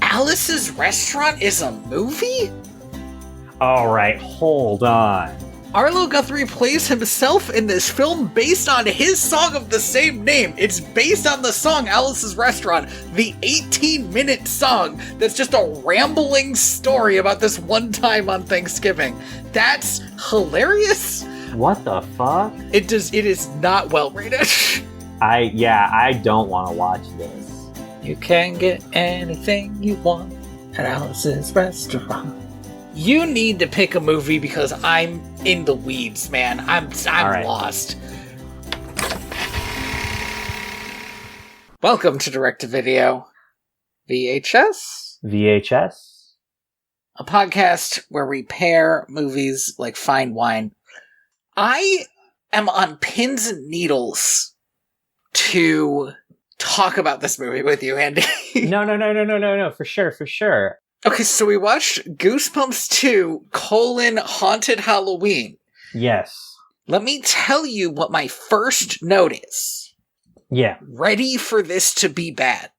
Alice's Restaurant is a movie? All right, hold on. Arlo Guthrie plays himself in this film based on his song of the same name. It's based on the song Alice's Restaurant, the 18-minute song that's just a rambling story about this one time on Thanksgiving. That's hilarious. What the fuck? It is not well rated. I don't want to watch this. You can get anything you want at Alice's Restaurant. You need to pick a movie because I'm in the weeds, man. I'm right. Lost. Welcome to Direct to Video VHS, a podcast where we pair movies like fine wine. I am on pins and needles to talk about this movie with you, Andy. No, for sure. Okay, so we watched Goosebumps 2, Haunted Halloween. Yes. Let me tell you what my first note is. Yeah. Ready for this to be bad.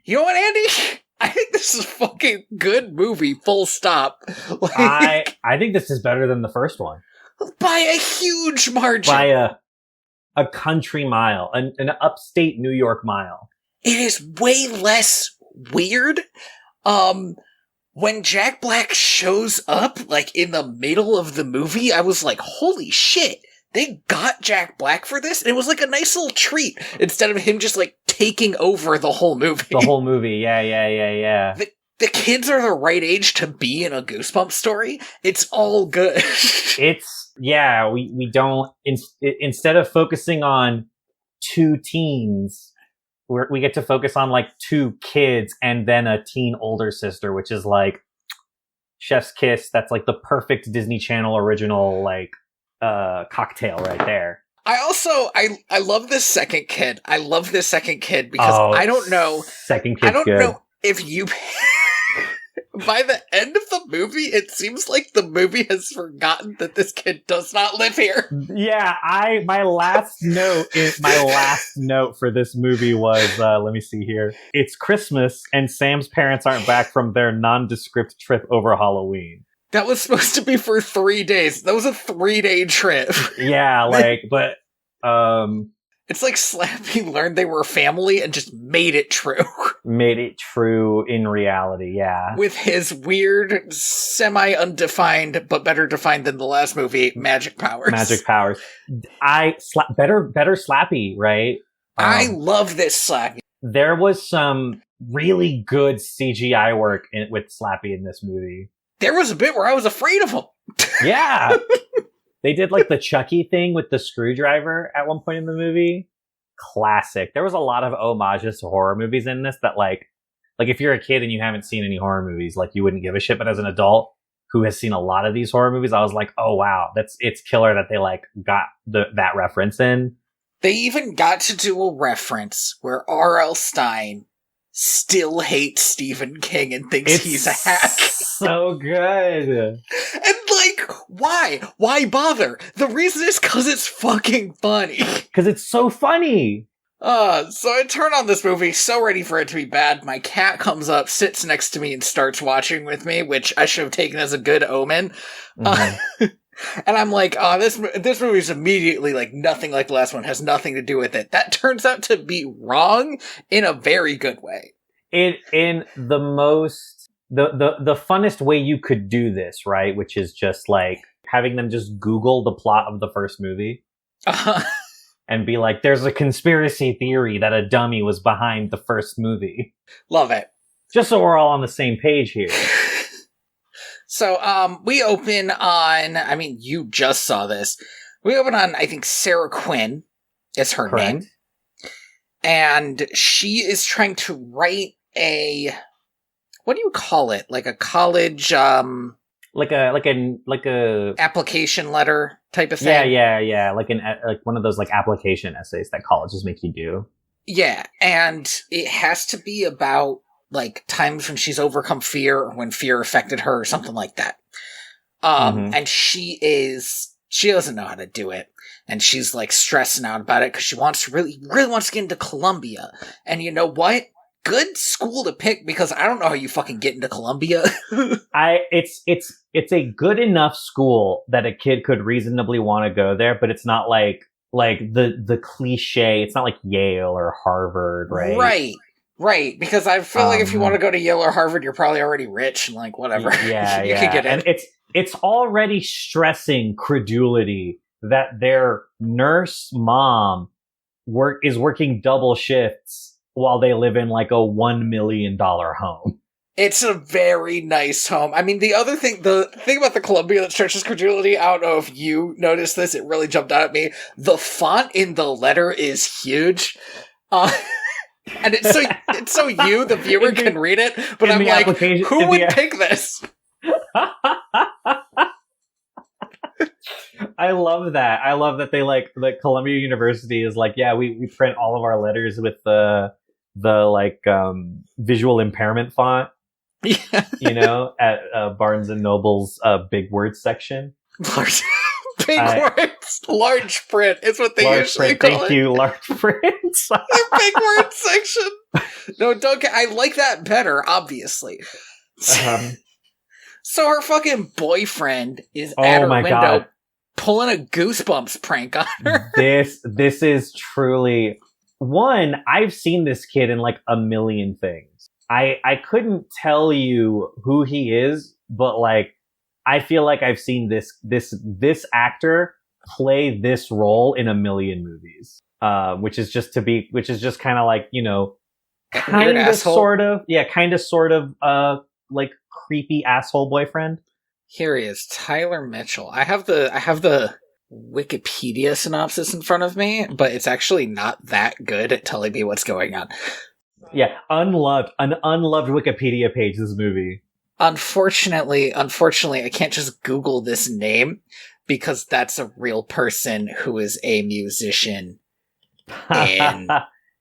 You know what, Andy? I think this is a fucking good movie, full stop. I think this is better than the first one. By a huge margin. By a country mile, an upstate New York mile. It is way less weird. When Jack Black shows up, like, in the middle of the movie, I was like, holy shit, they got Jack Black for this? And it was like a nice little treat, instead of him just, like, taking over the whole movie. The whole movie, yeah. The kids are the right age to be in a Goosebumps story. It's all good. We don't, instead of focusing on two teens, we get to focus on like two kids and then a teen older sister, which is like chef's kiss. That's like the perfect Disney Channel original, like, cocktail right there. I love this second kid. I love this second kid because I don't know. Second kid's I don't good. know if you. By the end of the movie, it seems like the movie has forgotten that this kid does not live here. Yeah, my last note for this movie was, let me see here. It's Christmas and Sam's parents aren't back from their nondescript trip over Halloween. That was supposed to be for 3 days. That was a 3-day trip. Yeah, it's like Slappy learned they were a family and just made it true. Made it true in reality, yeah. With his weird, semi-undefined, but better defined than the last movie, magic powers. Better Slappy, right? I love this Slappy. There was some really good CGI work with Slappy in this movie. There was a bit where I was afraid of him. Yeah. They did like the Chucky thing with the screwdriver at one point in the movie. Classic. There was a lot of homages to horror movies in this that like if you're a kid and you haven't seen any horror movies, like you wouldn't give a shit. But as an adult who has seen a lot of these horror movies, I was like, oh wow, it's killer that they like got that reference in. They even got to do a reference where R.L. Stine still hates Stephen King and thinks he's a hack. So good. And like, why? Why bother? The reason is because it's fucking funny. Because it's so funny. So I turn on this movie, so ready for it to be bad. My cat comes up, sits next to me, and starts watching with me, which I should have taken as a good omen. Mm-hmm. And I'm like, this movie's immediately like nothing like the last one, has nothing to do with it. That turns out to be wrong in a very good way. In the most, the funnest way you could do this, right? Which is just like having them just Google the plot of the first movie. And be like, there's a conspiracy theory that a dummy was behind the first movie. Love it. Just so we're all on the same page here. So, we open on, I mean, you just saw this. We open on, I think, Sarah Quinn is her Correct. name. And she is trying to write what do you call it? Like a college, like a application letter type of thing. Yeah. Like one of those like application essays that colleges make you do. Yeah. And it has to be about like times when she's overcome fear or when fear affected her or something like that. And she doesn't know how to do it. And she's like stressing out about it because she wants to really wants to get into Columbia. And you know what? Good school to pick, because I don't know how you fucking get into Columbia. It's a good enough school that a kid could reasonably want to go there, but it's not like the cliche. It's not like Yale or Harvard, right? Right. Because I feel like if you want to go to Yale or Harvard, you're probably already rich and like whatever. Yeah, you can get in. And it's already stressing credulity that their nurse mom is working double shifts while they live in like a $1 million home. It's a very nice home. I mean, the thing about the Columbia that stretches credulity, I don't know if you noticed this, it really jumped out at me. The font in the letter is huge. And it's so you, the viewer, can read it, but I'm like, who would pick this? I love that. I love that they like Columbia University is like, yeah, we print all of our letters with the visual impairment font. Yeah. You know, at Barnes and Noble's big words section. Big words, large print is what they usually call it. Thank you, large print. The big word section. No, don't. I like that better, obviously. So her fucking boyfriend is at her window pulling a Goosebumps prank on her. This is truly one. I've seen this kid in like a million things. I couldn't tell you who he is, but like I feel like I've seen this actor play this role in a million movies. Which is just kind of like, you know, kind of sort of like creepy asshole boyfriend. Here he is, Tyler Mitchell. I have the Wikipedia synopsis in front of me, but it's actually not that good at telling me what's going on. Yeah, an unloved Wikipedia page, this movie. Unfortunately, I can't just Google this name because that's a real person who is a musician in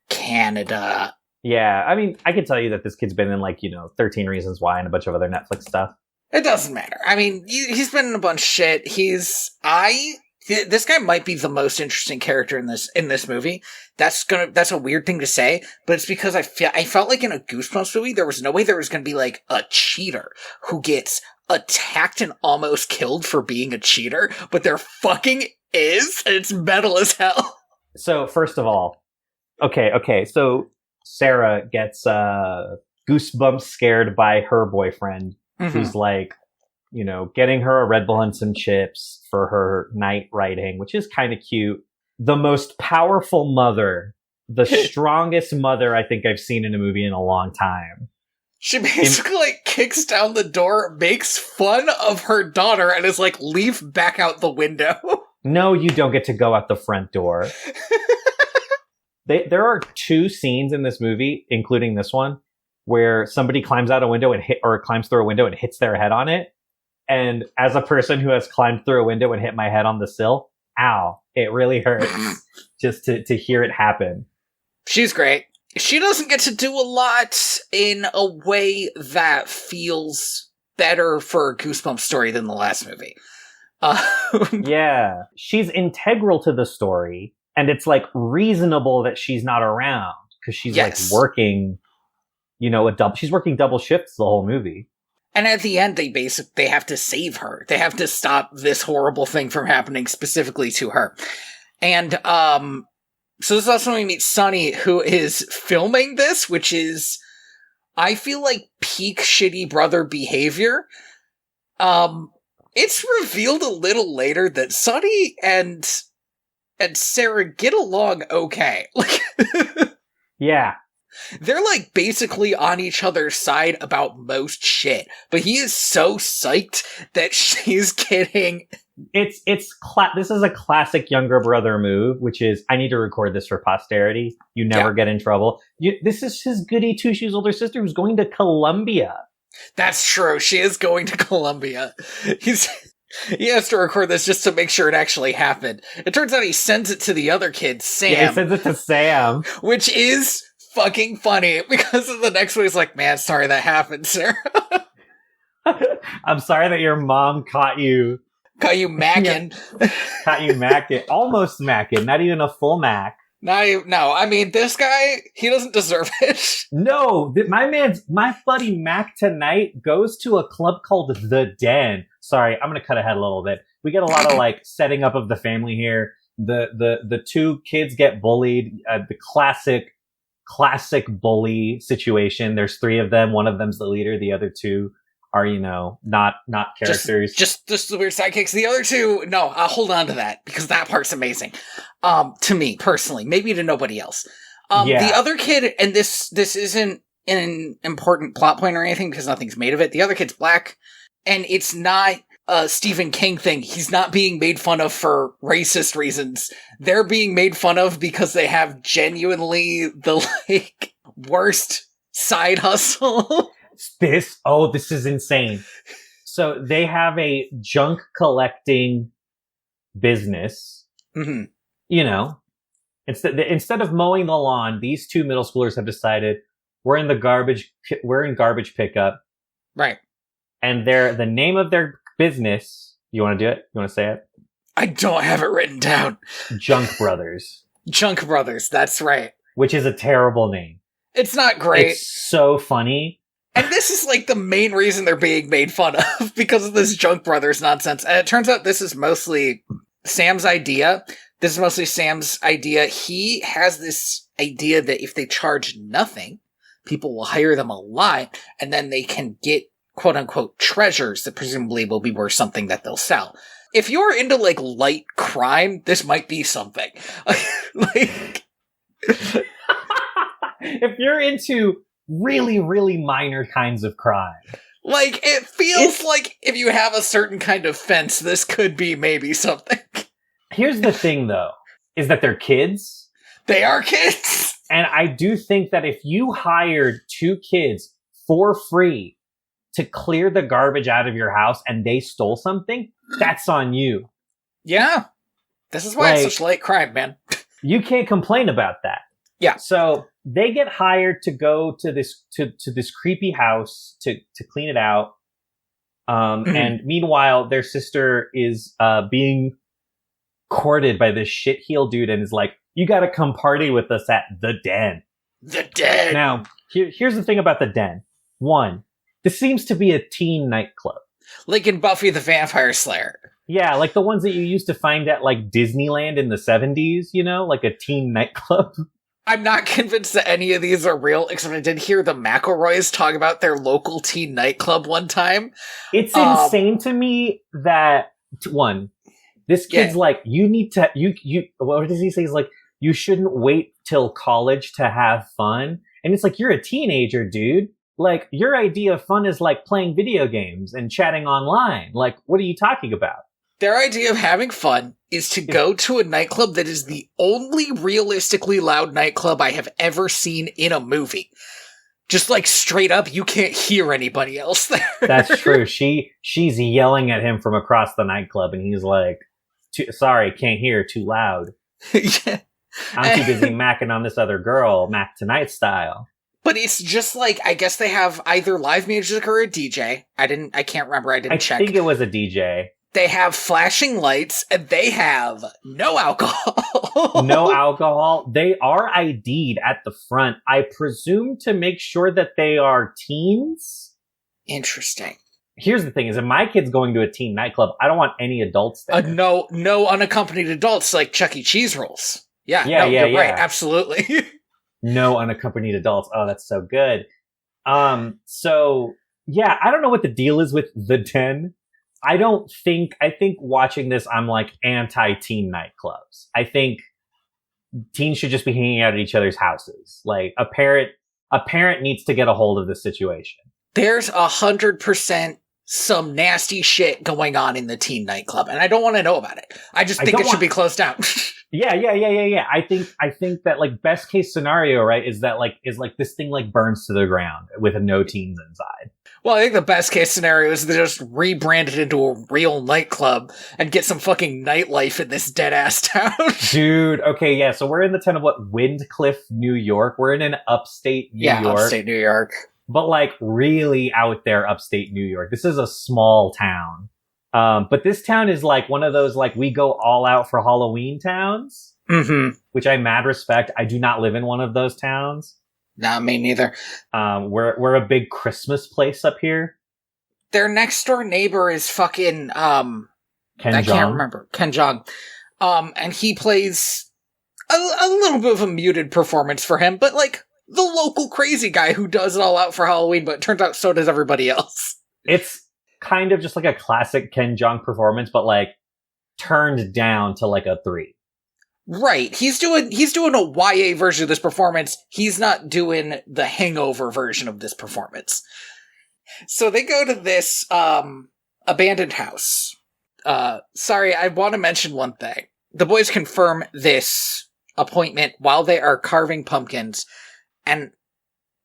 Canada. Yeah, I mean, I can tell you that this kid's been in, like, you know, 13 Reasons Why and a bunch of other Netflix stuff. It doesn't matter. I mean, he's been in a bunch of shit. This guy might be the most interesting character in this movie. That's a weird thing to say, but it's because I felt like in a Goosebumps movie, there was no way there was going to be like a cheater who gets attacked and almost killed for being a cheater, but there fucking is, and it's metal as hell. So first of all, okay, so Sarah gets goosebumps scared by her boyfriend, who's like, you know, getting her a Red Bull and some chips for her night writing, which is kind of cute. The most powerful mother, the strongest mother I think I've seen in a movie in a long time. She basically like kicks down the door, makes fun of her daughter, and is like, leave back out the window. No, you don't get to go out the front door. There are two scenes in this movie, including this one, where somebody climbs out a window climbs through a window and hits their head on it. And as a person who has climbed through a window and hit my head on the sill, ow, it really hurts just to hear it happen. She's great. She doesn't get to do a lot in a way that feels better for a Goosebumps story than the last movie. Yeah, she's integral to the story, and it's like reasonable that she's not around because she's like working, you know, she's working double shifts the whole movie. And at the end, they have to save her. They have to stop this horrible thing from happening specifically to her. And so this is also when we meet Sonny, who is filming this, which is, I feel like, peak shitty brother behavior. It's revealed a little later that Sonny and Sarah get along okay. Like, yeah. They're like basically on each other's side about most shit, but he is so psyched that she's getting. This is a classic younger brother move, which is, I need to record this for posterity. You never get in trouble. This is his goody two shoes older sister who's going to Columbia. That's true. She is going to Columbia. He has to record this just to make sure it actually happened. It turns out he sends it to the other kid, Sam. Yeah, he sends it to Sam. Which is fucking funny because of the next one. He's like, man, sorry that happened, Sarah. I'm sorry that your mom caught you macking. Caught you macking. Almost macking. Not even a full mac. No, I mean, this guy, he doesn't deserve it. No, my buddy Mac tonight goes to a club called The Den. Sorry, I'm going to cut ahead a little bit. We get a lot of like setting up of the family here. The two kids get bullied. The classic bully situation. There's three of them. One of them's the leader. The other two are, not characters. Just the weird sidekicks. The other two, no, I'll hold on to that because that part's amazing. To me personally, maybe to nobody else. The other kid, and this isn't an important plot point or anything because nothing's made of it. The other kid's black, and it's not a Stephen King thing. He's not being made fun of for racist reasons. They're being made fun of because they have genuinely the worst side hustle. This is insane. So they have a junk collecting business. Mm-hmm. Instead of mowing the lawn, these two middle schoolers have decided we're in garbage pickup. Right. And the name of their business, you want to do it? You want to say it? I don't have it written down. Junk Brothers. Junk Brothers, that's right. Which is a terrible name. It's not great. It's so funny. And this is like the main reason they're being made fun of because of this Junk Brothers nonsense. And it turns out this is mostly Sam's idea. He has this idea that if they charge nothing, people will hire them a lot, and then they can get quote-unquote treasures that presumably will be worth something that they'll sell. If you're into, like, light crime, this might be something. If you're into really, really minor kinds of crime. Like, it feels like if you have a certain kind of fence, this could be maybe something. Here's the thing, though, is that they're kids. They are kids. And I do think that if you hired two kids for free to clear the garbage out of your house and they stole something, that's on you. Yeah. This is why it's such light crime, man. You can't complain about that. Yeah. So they get hired to go to this creepy house to clean it out. And meanwhile, their sister is being courted by this shit-heel dude and is like, you gotta come party with us at The Den. The Den! Now, here's the thing about The Den. One, this seems to be a teen nightclub. Like in Buffy the Vampire Slayer. Yeah, like the ones that you used to find at like Disneyland in the 70s, like a teen nightclub. I'm not convinced that any of these are real, except I did hear the McElroys talk about their local teen nightclub one time. It's insane to me that, one, this kid's like, you need to, what does he say? He's like, you shouldn't wait till college to have fun. And it's like, you're a teenager, dude. Like, your idea of fun is like playing video games and chatting online. Like, what are you talking about? Their idea of having fun is to go to a nightclub that is the only realistically loud nightclub I have ever seen in a movie. Just like straight up, you can't hear anybody else there. That's true. She's yelling at him from across the nightclub, and he's like, sorry, can't hear, too loud. Yeah. I'm too busy macking on this other girl, Mac Tonight style. But it's just like, I guess they have either live music or a DJ. I can't remember, I didn't check. I think it was a DJ. They have flashing lights, and they have no alcohol. No alcohol. They are ID'd at the front, I presume, to make sure that they are teens. Interesting. Here's the thing, is if my kid's going to a teen nightclub, I don't want any adults there. No unaccompanied adults like Chuck E. Cheese rules. Yeah, you're right, absolutely. No unaccompanied adults. Oh, that's so good. So, yeah, I don't know what the deal is with The Den. I think watching this, I'm like anti-teen nightclubs. I think teens should just be hanging out at each other's houses. Like, a parent needs to get a hold of this situation. There's 100% some nasty shit going on in the teen nightclub, and I don't want to know about it. I just think it should be closed down. Yeah. I think that like best case scenario, right, is that like this thing like burns to the ground with no teens inside. Well, I think the best case scenario is they just rebrand it into a real nightclub and get some fucking nightlife in this dead ass town. Dude, okay, yeah. So we're in the town of what, Windcliff, New York. We're in an upstate New York. Upstate New York. But like really out there, upstate New York. This is a small town. But this town is like one of those like we go all out for Halloween towns, which I mad respect. I do not live in one of those towns. Nah, me neither. We're a big Christmas place up here. Their next door neighbor is fucking Ken I Jeong. can't remember. Ken Jeong. And he plays a little bit of a muted performance for him, but like the local crazy guy who does it all out for Halloween, but it turns out so does everybody else. It's kind of just like a classic Ken Jeong performance, but like turned down to like a 3. Right. He's doing a YA version of this performance. He's not doing the Hangover version of this performance. So they go to this abandoned house. Sorry, I want to mention one thing. The boys confirm this appointment while they are carving pumpkins, and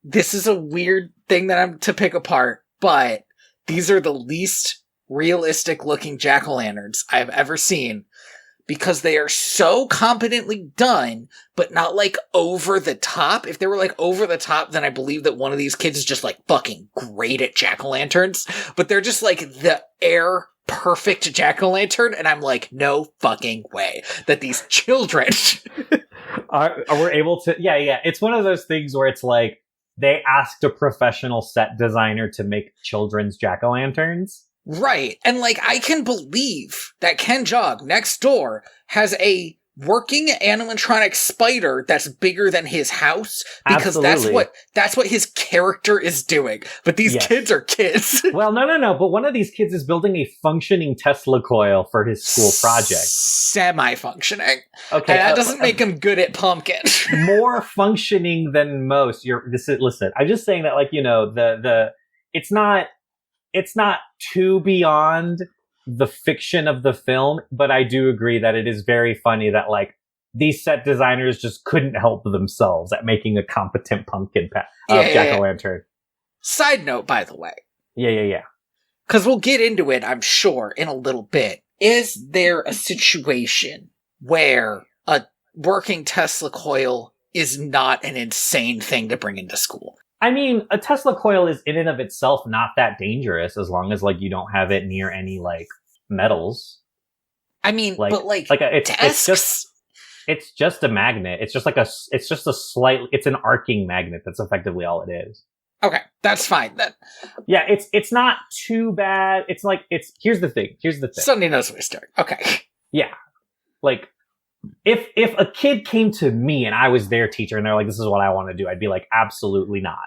this is a weird thing that I'm to pick apart, but these are the least realistic looking jack-o'-lanterns I've ever seen, because they are so competently done, but not like over the top. If they were like over the top, then I believe that one of these kids is just like fucking great at jack-o'-lanterns, but they're just like the air perfect jack-o'-lantern, and I'm like, no fucking way that these children are able to. Yeah. It's one of those things where it's like they asked a professional set designer to make children's jack-o'-lanterns. Right. And like, I can believe that Ken Jeong next door has a working animatronic spider that's bigger than his house, because Absolutely. that's what his character is doing. But these kids are kids. Well, no. But one of these kids is building a functioning Tesla coil for his school project. Semi-functioning. Okay. And that doesn't make him good at pumpkin. More functioning than most. Listen, I'm just saying that, like, you know, it's not too beyond the fiction of the film, but I do agree that it is very funny that like these set designers just couldn't help themselves at making a competent pumpkin jack-o'-lantern. Side note, by the way. Yeah. Because we'll get into it, I'm sure, in a little bit. Is there a situation where a working Tesla coil is not an insane thing to bring into school? I mean, a Tesla coil is in and of itself not that dangerous as long as like you don't have it near any like metals. I mean, like, but like it's just a magnet. It's just an arcing magnet. That's effectively all it is. Okay, that's fine then. Yeah, it's not too bad. Here's the thing. Somebody knows where to start. Okay. Yeah. Like, if a kid came to me and I was their teacher and they're like, this is what I want to do, I'd be like, absolutely not.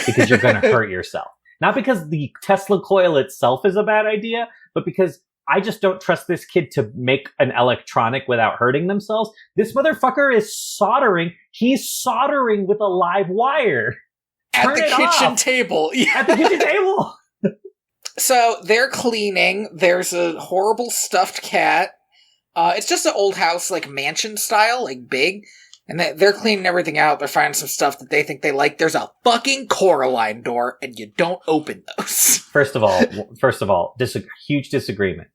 Because you're going to hurt yourself. Not because the Tesla coil itself is a bad idea, but because I just don't trust this kid to make an electronic without hurting themselves. This motherfucker is soldering. He's soldering with a live wire. At the kitchen table. Yeah. At the kitchen table. So they're cleaning. There's a horrible stuffed cat. It's just an old house, like mansion style, like big. And they're cleaning everything out. They're finding some stuff that they think they like. There's a fucking Coraline door, and you don't open those. First of all, huge disagreement.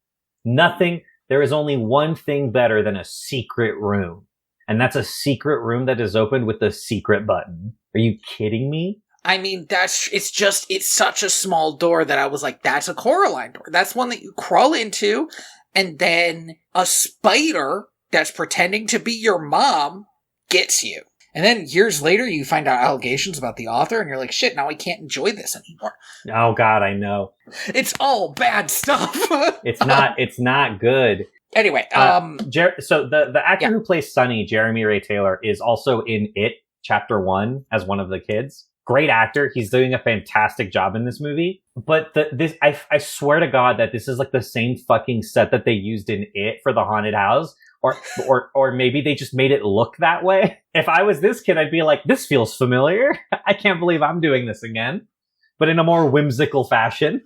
There is only one thing better than a secret room. And that's a secret room that is opened with a secret button. Are you kidding me? I mean, it's such a small door that I was like, that's a Coraline door. That's one that you crawl into, and then a spider that's pretending to be your mom gets you. And then years later, you find out allegations about the author, and you're like, shit, now I can't enjoy this anymore. Oh God, I know. It's all bad stuff. It's not good. Anyway, so the actor who plays Sonny, Jeremy Ray Taylor, is also in It Chapter 1 as one of the kids. Great actor. He's doing a fantastic job in this movie. But I swear to God that this is like the same fucking set that they used in It for the haunted house. Or maybe they just made it look that way. If I was this kid, I'd be like, this feels familiar. I can't believe I'm doing this again. But in a more whimsical fashion.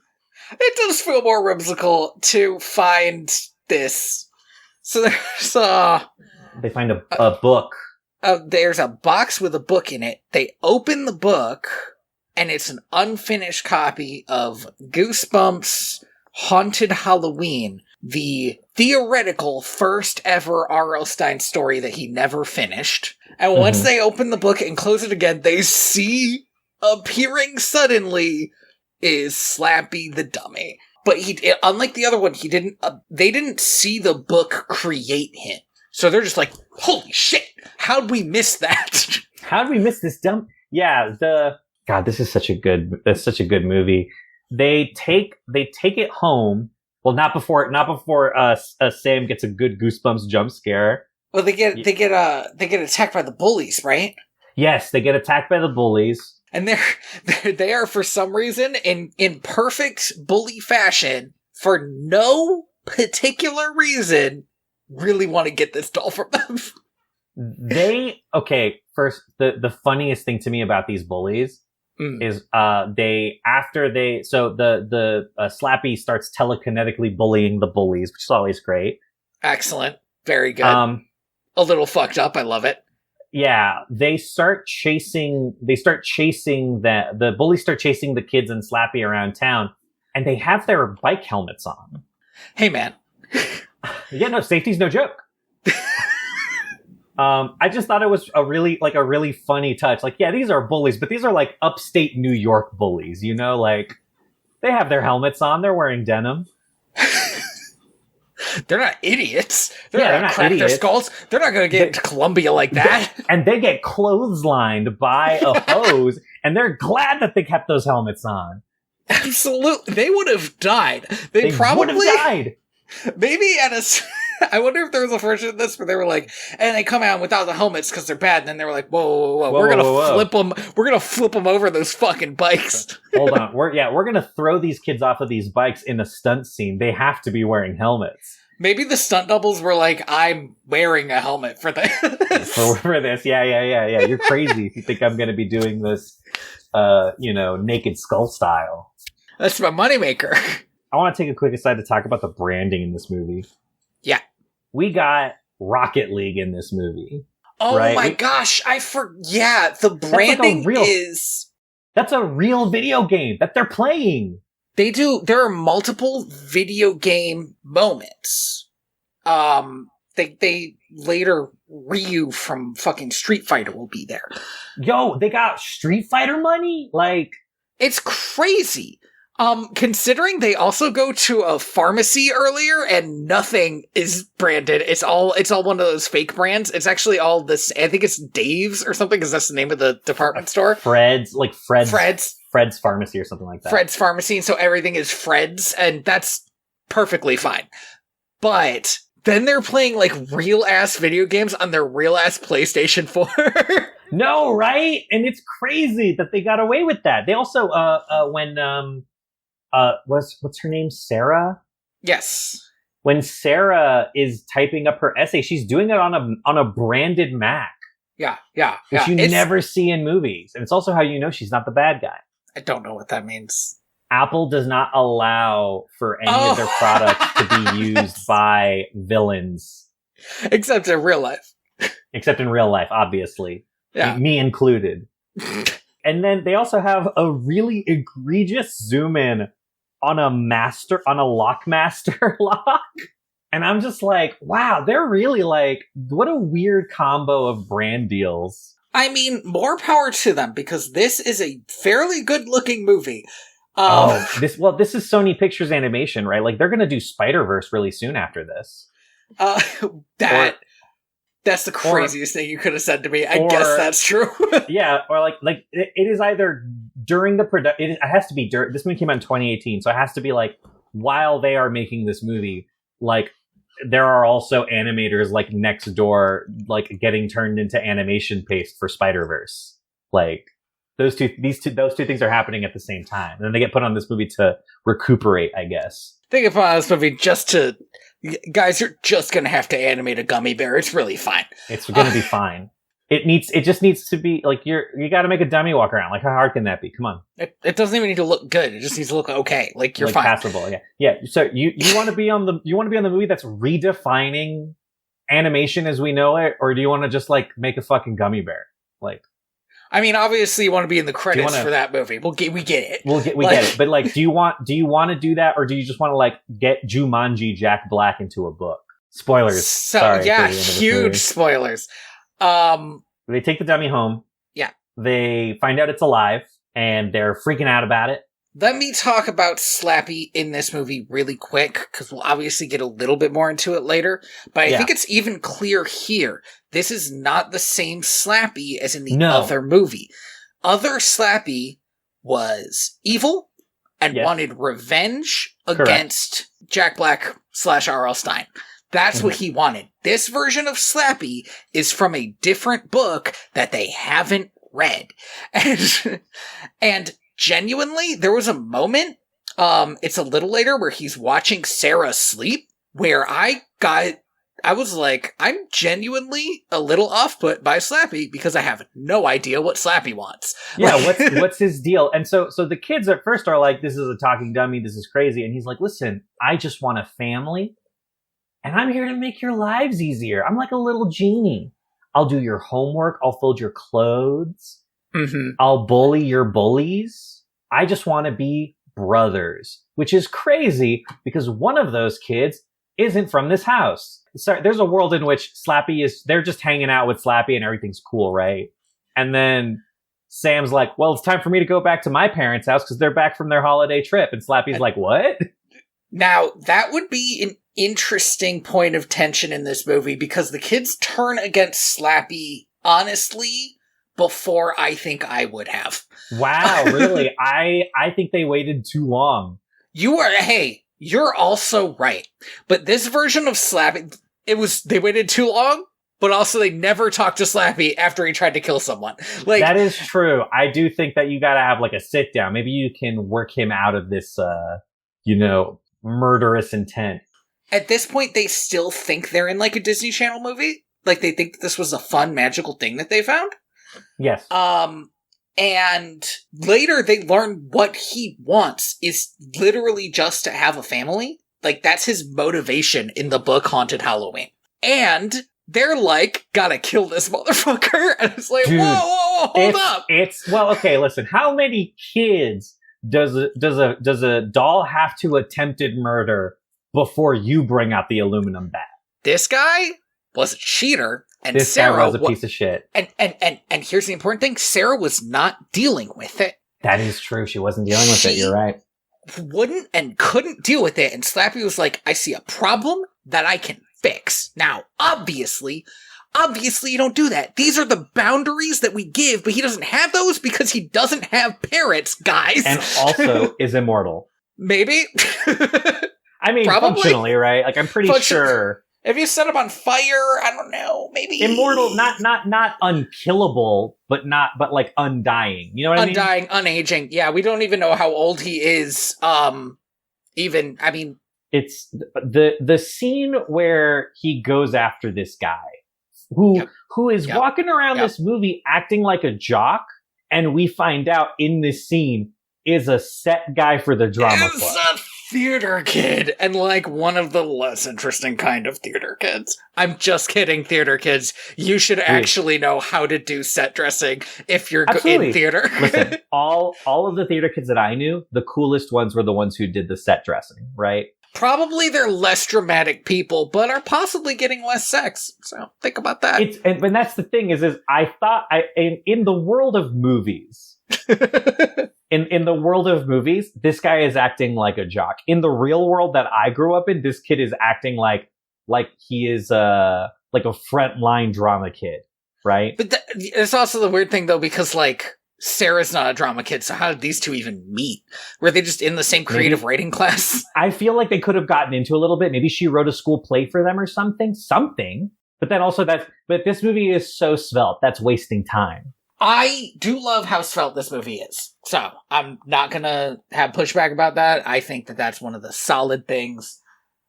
It does feel more whimsical to find this. So there's They find a book. There's a box with a book in it. They open the book, and it's an unfinished copy of Goosebumps Haunted Halloween, the theoretical first ever R.L. Stine story that he never finished. And once they open the book and close it again, they see appearing suddenly is Slappy the Dummy. But unlike the other one, they didn't see the book create him. So they're just like, holy shit, how'd we miss that? How'd we miss this dumb? Yeah, God, this is such a good movie. They take it home. Well, not before Sam gets a good Goosebumps jump scare. Well, they get attacked by the bullies, right? Yes, they get attacked by the bullies. And they are for some reason in perfect bully fashion, for no particular reason, really want to get this doll from them. First, the funniest thing to me about these bullies is the Slappy starts telekinetically bullying the bullies, which is always great. Excellent. Very good. A little fucked up. I love it. Yeah, the bullies start chasing the kids and Slappy around town, and they have their bike helmets on. Hey, man. Yeah, no, safety's no joke. I just thought it was a really funny touch. Like, yeah, these are bullies, but these are like upstate New York bullies, you know, like they have their helmets on, they're wearing denim. They're not idiots. They're not not crack idiots. their skulls. They're not going to get into Columbia like that. And they get clotheslined by a hose, and they're glad that they kept those helmets on. Absolutely. They would have died. They probably would have died. Maybe I wonder if there was a version of this where they were like, and they come out without the helmets because they're bad, and then they were like, whoa, we're gonna flip them. We're gonna flip them over those fucking bikes. Hold on, we're gonna throw these kids off of these bikes in a stunt scene. They have to be wearing helmets. Maybe the stunt doubles were like, I'm wearing a helmet for this. for this, yeah. You're crazy if you think I'm gonna be doing this, Naked Skull style. That's my moneymaker. I want to take a quick aside to talk about the branding in this movie. Yeah. We got Rocket League in this movie. Oh right? my gosh, the branding is... That's a real video game that they're playing. There are multiple video game moments. They later, Ryu from fucking Street Fighter will be there. Yo, they got Street Fighter money? Like... It's crazy. Considering they also go to a pharmacy earlier and nothing is branded. It's all one of those fake brands. It's actually all this, I think it's Dave's or something, because that's the name of the department store. Fred's Pharmacy or something like that. Fred's Pharmacy, and so everything is Fred's, and that's perfectly fine. But then they're playing like real ass video games on their real ass PlayStation 4. No, right? And it's crazy that they got away with that. They also, what's her name? Sarah? Yes. When Sarah is typing up her essay, she's doing it on a branded Mac. Yeah. Which you never see in movies. And it's also how you know she's not the bad guy. I don't know what that means. Apple does not allow for any of their products to be used by villains. Except in real life. Except in real life, obviously. Yeah. Me included. And then they also have a really egregious zoom in on a Lockmaster lock. And I'm just like, wow, they're really like, what a weird combo of brand deals. I mean, more power to them, because this is a fairly good looking movie. This is Sony Pictures Animation, right? Like, they're going to do Spider-Verse really soon after this. That's the craziest thing you could have said to me. I guess that's true. Yeah, or like it is either during the production. It has to be during. This movie came out in 2018, so it has to be like while they are making this movie. Like, there are also animators like next door, like getting turned into animation paste for Spider-Verse. Like those two things are happening at the same time, and then they get put on this movie to recuperate, I guess. They get put on this movie just to. Guys, you're just gonna have to animate a gummy bear. It's really fine. It's gonna be fine. It just needs to be like you gotta make a dummy walk around. Like, how hard can that be? Come on. It doesn't even need to look good. It just needs to look okay. Like, you're fine. Passable, yeah. Yeah. So you want to be on the movie that's redefining animation as we know it, or do you want to just like make a fucking gummy bear? Like, I mean, obviously you want to be in the credits for that movie. We get it. We get it. But like, do you want to do that, or do you just want to like get Jumanji Jack Black into a book? Spoilers. So Sorry, yeah, huge spoilers. They take the dummy home. Yeah. They find out it's alive, and they're freaking out about it. Let me talk about Slappy in this movie really quick, because we'll obviously get a little bit more into it later. But I think it's even clear here. This is not the same Slappy as in the other movie. Other Slappy was evil and wanted revenge against Jack Black / R.L. Stine. That's what he wanted. This version of Slappy is from a different book that they haven't read. And genuinely, there was a moment, it's a little later, where he's watching Sarah sleep, where I was like, I'm genuinely a little off-put by Slappy because I have no idea what Slappy wants. Yeah, what's his deal? And so the kids at first are like, this is a talking dummy, this is crazy. And he's like, listen, I just want a family, and I'm here to make your lives easier. I'm like a little genie. I'll do your homework, I'll fold your clothes, I'll bully your bullies. I just want to be brothers, which is crazy because one of those kids isn't from this house. So there's a world in which they're just hanging out with Slappy and everything's cool, right? And then Sam's like, well, it's time for me to go back to my parents' house because they're back from their holiday trip. And Slappy's like, what? Now, that would be an interesting point of tension in this movie because the kids turn against Slappy, honestly, before I think I would have. Wow, really? I think they waited too long. You're also right. But this version of Slappy, they waited too long, but also they never talked to Slappy after he tried to kill someone. Like, that is true. I do think that you gotta have like a sit down. Maybe you can work him out of this, murderous intent. At this point, they still think they're in like a Disney Channel movie. Like they think that this was a fun, magical thing that they found. Yes. And later they learn what he wants is literally just to have a family. Like, that's his motivation in the book Haunted Halloween. And they're like, gotta kill this motherfucker. And it's like, dude, whoa, hold up. Okay, listen, how many kids does a doll have to attempted murder before you bring out the aluminum bat? This guy was a cheater. And this Sarah guy was a piece of shit. And here's the important thing. Sarah was not dealing with it. That is true. She wasn't dealing with it. You're right. Wouldn't and couldn't deal with it. And Slappy was like, I see a problem that I can fix. Now, obviously you don't do that. These are the boundaries that we give, but he doesn't have those because he doesn't have parents, guys. And also is immortal. Maybe. I mean, probably. Functionally, right? Like, I'm pretty sure. If you set him on fire, I don't know, maybe immortal, not unkillable, but like undying. You know what I mean? Undying, unaging. Yeah, we don't even know how old he is. It's the scene where he goes after this guy who is walking around this movie acting like a jock, and we find out in this scene is a set guy for the drama club. Theater kid, and like one of the less interesting kind of theater kids. I'm just kidding, theater kids. You should actually know how to do set dressing if you're in theater. Listen, all of the theater kids that I knew, the coolest ones were the ones who did the set dressing, right? Probably they're less dramatic people, but are possibly getting less sex. So think about that. And that's the thing is I thought in the world of movies. In the world of movies, this guy is acting like a jock. In the real world that I grew up in, this kid is acting like he is like a frontline drama kid, right? But it's also the weird thing though, because like Sarah's not a drama kid, so how did these two even meet? Were they just in the same creative writing class? I feel like they could have gotten into a little bit. Maybe she wrote a school play for them or something. But then also but this movie is so svelte, that's wasting time. I do love how svelte this movie is. So, I'm not gonna have pushback about that. I think that that's one of the solid things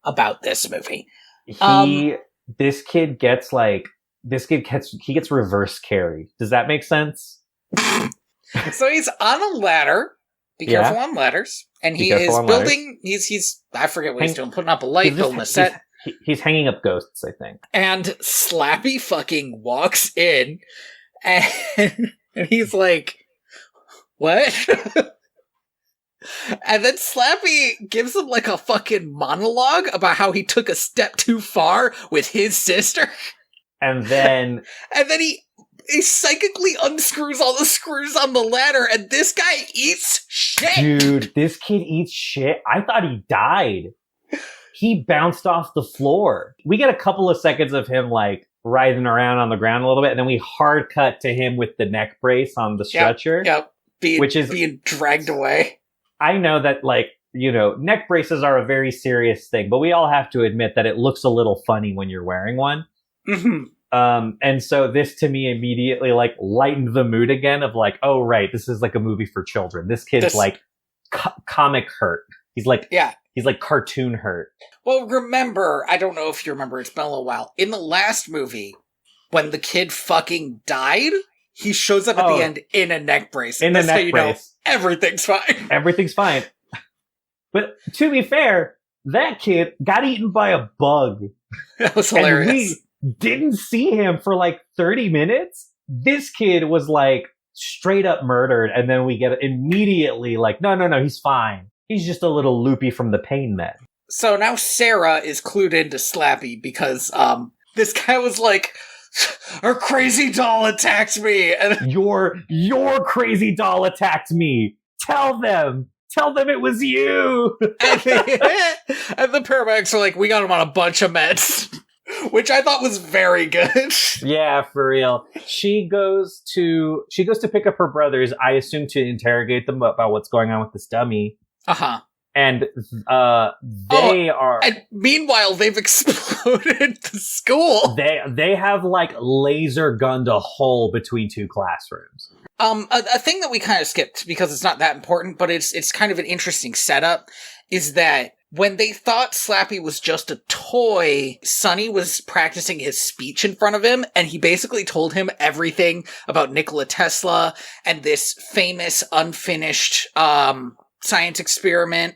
about this movie. This kid gets reverse carried. Does that make sense? So he's on a ladder. Be careful on ladders. And he is building, he's I forget what he's doing, putting up a light, building a set. He's hanging up ghosts, I think. And Slappy fucking walks in, and he's like, what? And then Slappy gives him like a fucking monologue about how he took a step too far with his sister. And then he psychically unscrews all the screws on the ladder, and this guy eats shit. Dude, this kid eats shit. I thought he died. He bounced off the floor. We get a couple of seconds of him like writhing around on the ground a little bit, and then we hard cut to him with the neck brace on the stretcher. Yep. Being dragged away. I know that, like, you know, neck braces are a very serious thing, but we all have to admit that it looks a little funny when you're wearing one. Mm-hmm. And so this to me immediately like lightened the mood again of like, oh right, this is like a movie for children. This kid's like comic hurt. He's like cartoon hurt. Well, remember, I don't know if you remember, it's been a little while. In the last movie, when the kid fucking died, he shows up at the end in a neck brace. In a neck brace. Everything's fine. Everything's fine. But to be fair, that kid got eaten by a bug. That was hilarious. And we didn't see him for like 30 minutes. This kid was like straight up murdered, and then we get immediately like, no, he's fine. He's just a little loopy from the pain med. So now Sarah is clued into Slappy because this guy was like, her crazy doll attacked me. And your crazy doll attacked me. Tell them it was you. And the paramedics are like, we got him on a bunch of meds. Which I thought was very good. Yeah, for real. She goes to pick up her brothers, I assume to interrogate them about what's going on with this dummy. Uh-huh. And they are... And meanwhile, they've exploded the school. They have, like, laser gunned a hole between two classrooms. A thing that we kind of skipped, because it's not that important, but it's kind of an interesting setup, is that when they thought Slappy was just a toy, Sonny was practicing his speech in front of him, and he basically told him everything about Nikola Tesla and this famous unfinished science experiment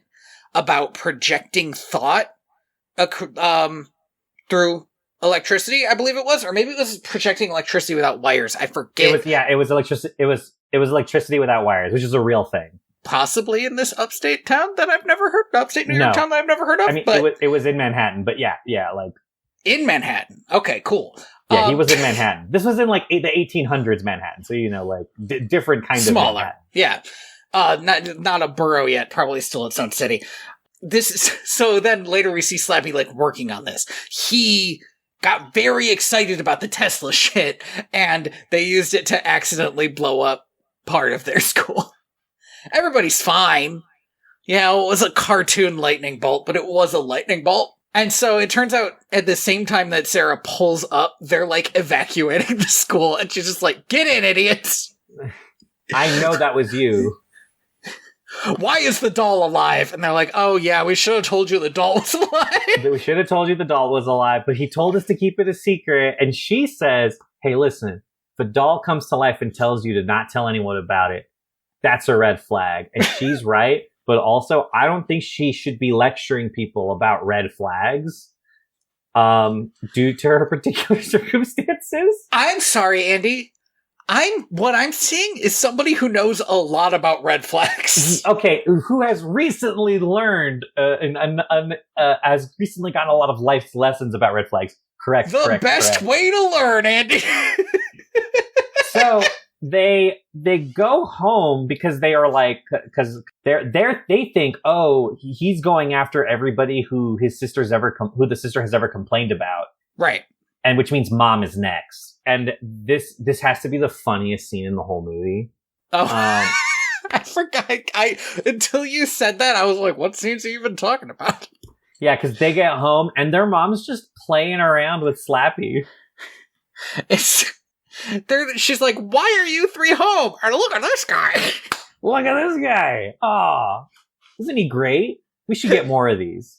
about projecting thought through electricity, I believe it was, or maybe it was projecting electricity without wires. I forget. It was electricity. It was electricity without wires, which is a real thing. Possibly in this upstate town that I've never heard, upstate New York town that I've never heard of. I mean, but it was in Manhattan, but yeah, like in Manhattan. Okay, cool. Yeah, he was in Manhattan. This was in like the 1800s Manhattan, so you know, like different kind of Manhattan. Yeah, not a borough yet. Probably still its own city. So then later we see Slappy like working on this. He got very excited about the Tesla shit, and they used it to accidentally blow up part of their school. Everybody's fine. Yeah, it was a cartoon lightning bolt, but it was a lightning bolt. And so it turns out at the same time that Sarah pulls up, they're like evacuating the school, and she's just like, get in, idiots! I know that was you. Why is the doll alive? And they're like, oh yeah, we should have told you the doll was alive. We should have told you the doll was alive, but he told us to keep it a secret. And she says, hey, listen, if the doll comes to life and tells you to not tell anyone about it, that's a red flag. And she's right. But also, I don't think she should be lecturing people about red flags due to her particular circumstances. I'm sorry, Andy. What I'm seeing is somebody who knows a lot about red flags. Okay, who has recently learned has recently gotten a lot of life lessons about red flags. Correct. The best way to learn, Andy. So they go home because they are like, because they think, oh, he's going after everybody who the sister has ever complained about, right? And which means mom is next. And this has to be the funniest scene in the whole movie. Oh, I forgot. Until you said that, I was like, what scenes are you even talking about? Yeah, because they get home and their mom's just playing around with Slappy. She's like, why are you three home? And look at this guy. Look at this guy. Aw. Isn't he great? We should get more of these.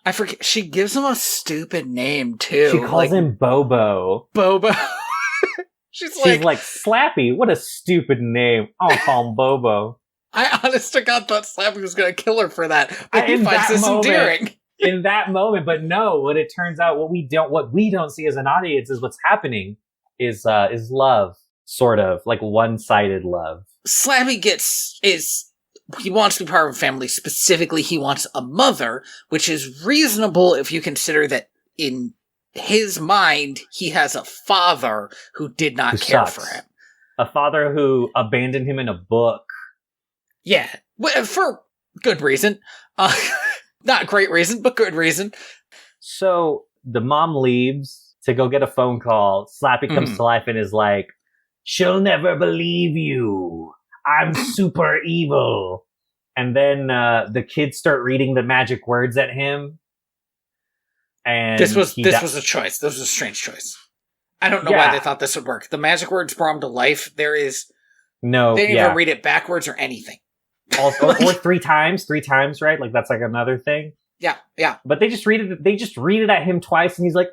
I forget. She gives him a stupid name, too. She calls him Bobo. Bobo. She's like, Slappy, what a stupid name. I'll call him Bobo. I honest to God thought Slappy was going to kill her for that. But he finds this endearing. in that moment. But no, what it turns out, what we don't see as an audience is what's happening is love, sort of like one-sided love. Slappy he wants to be part of a family. Specifically, he wants a mother, which is reasonable if you consider that in his mind, he has a father who did not care for him. A father who abandoned him in a book. Yeah, for good reason. Not great reason, but good reason. So the mom leaves to go get a phone call. Slappy comes to life and is like, she'll never believe you. I'm super evil. And then the kids start reading the magic words at him. And this was a choice. This was a strange choice. I don't know why they thought this would work. The magic words brought him to life. They didn't even read it backwards or anything. Also, or three times, right? Like that's like another thing. Yeah. But they just read it at him twice, and he's like,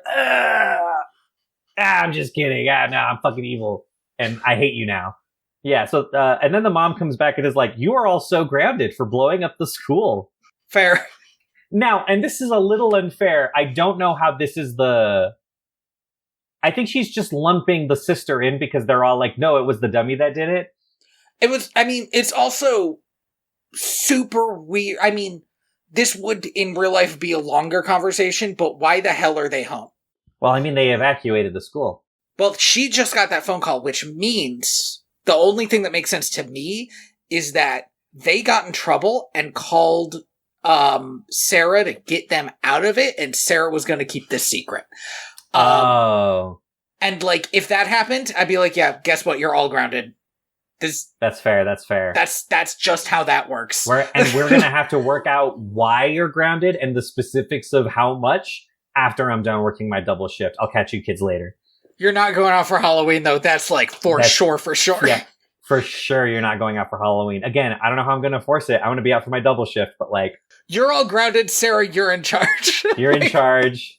I'm just kidding. No, I'm fucking evil, and I hate you now. Yeah. So, and then the mom comes back and is like, you are all so grounded for blowing up the school. Fair. Now, and this is a little unfair. I don't know how this is I think she's just lumping the sister in because they're all like, no, it was the dummy that did it. It's also super weird. I mean, this would in real life be a longer conversation, but why the hell are they home? Well, I mean, they evacuated the school. Well, she just got that phone call, which means the only thing that makes sense to me is that they got in trouble and called Sarah to get them out of it, and Sarah was going to keep this secret. And like, if that happened, I'd be like, yeah, guess what? You're all grounded. That's fair. That's just how that works. We're going to have to work out why you're grounded and the specifics of how much after I'm done working my double shift. I'll catch you kids later. You're not going out for Halloween, though. That's like for sure. Yeah, for sure you're not going out for Halloween. Again, I don't know how I'm going to force it. I want to be out for my double shift, but like... You're all grounded, Sarah. You're in charge. You're in charge.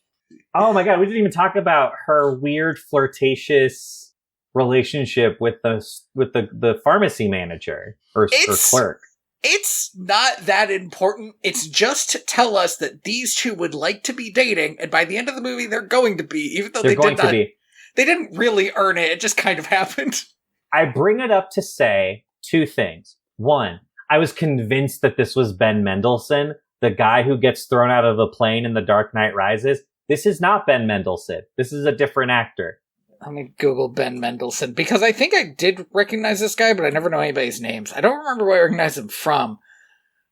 Oh my god, we didn't even talk about her weird flirtatious relationship with the pharmacy manager or clerk. It's not that important. It's just to tell us that these two would like to be dating, and by the end of the movie, they're going to be, even though they didn't really earn it. It just kind of happened. I bring it up to say two things. One, I was convinced that this was Ben Mendelsohn, the guy who gets thrown out of the plane in The Dark Knight Rises. This is not Ben Mendelsohn. This is a different actor. Let me Google Ben Mendelsohn, because I think I did recognize this guy, but I never know anybody's names. I don't remember where I recognize him from.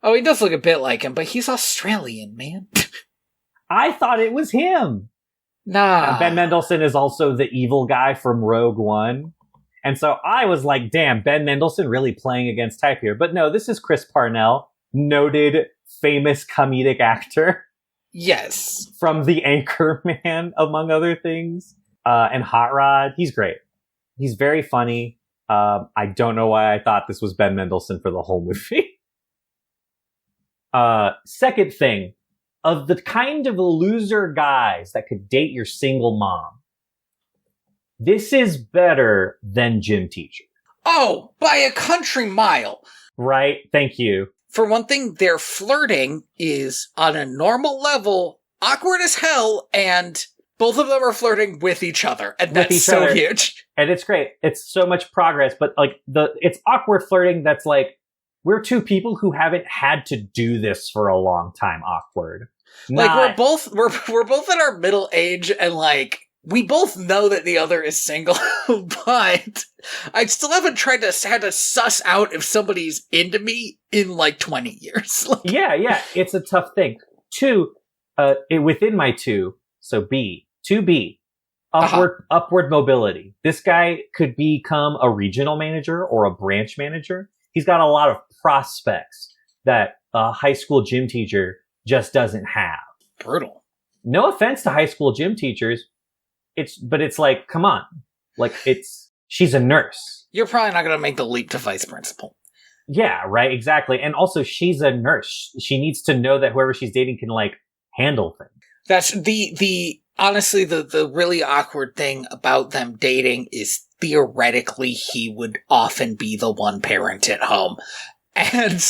Oh, he does look a bit like him, but he's Australian, man. I thought it was him. Nah. Ben Mendelsohn is also the evil guy from Rogue One. And so I was like, damn, Ben Mendelsohn really playing against type here. But no, this is Chris Parnell, noted famous comedic actor. Yes. From The Anchorman, among other things. And Hot Rod. He's great. He's very funny. I don't know why I thought this was Ben Mendelsohn for the whole movie. Second thing, of the kind of loser guys that could date your single mom, this is better than Gym Teacher. Oh, by a country mile. Right? Thank you. For one thing, their flirting is on a normal level, awkward as hell, and both of them are flirting with each other, and that's so huge. And it's great. It's so much progress, but like it's awkward flirting that's like, we're two people who haven't had to do this for a long time awkward. Like we're both in our middle age, and like we both know that the other is single, but I still haven't had to suss out if somebody's into me in like 20 years. Yeah, it's a tough thing. Two, within my two, so B, upward mobility. This guy could become a regional manager or a branch manager. He's got a lot of prospects that a high school gym teacher just doesn't have. Brutal. No offense to high school gym teachers. But it's like, come on. Like, she's a nurse. You're probably not going to make the leap to vice principal. Yeah, right, exactly. And also, she's a nurse. She needs to know that whoever she's dating can, like, handle things. That's honestly, the really awkward thing about them dating is theoretically he would often be the one parent at home. And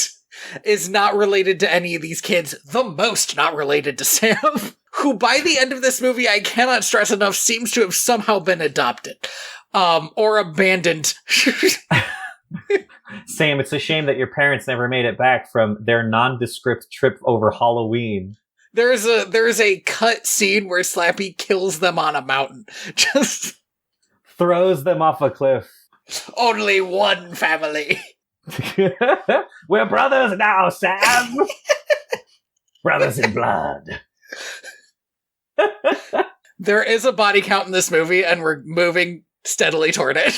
is not related to any of these kids, the most not related to Sam, who by the end of this movie, I cannot stress enough, seems to have somehow been adopted. Or abandoned. Sam, it's a shame that your parents never made it back from their nondescript trip over Halloween. There's a cut scene where Slappy kills them on a mountain. Just throws them off a cliff. Only one family. We're brothers now, Sam. Brothers in blood. There is a body count in this movie, and we're moving steadily toward it.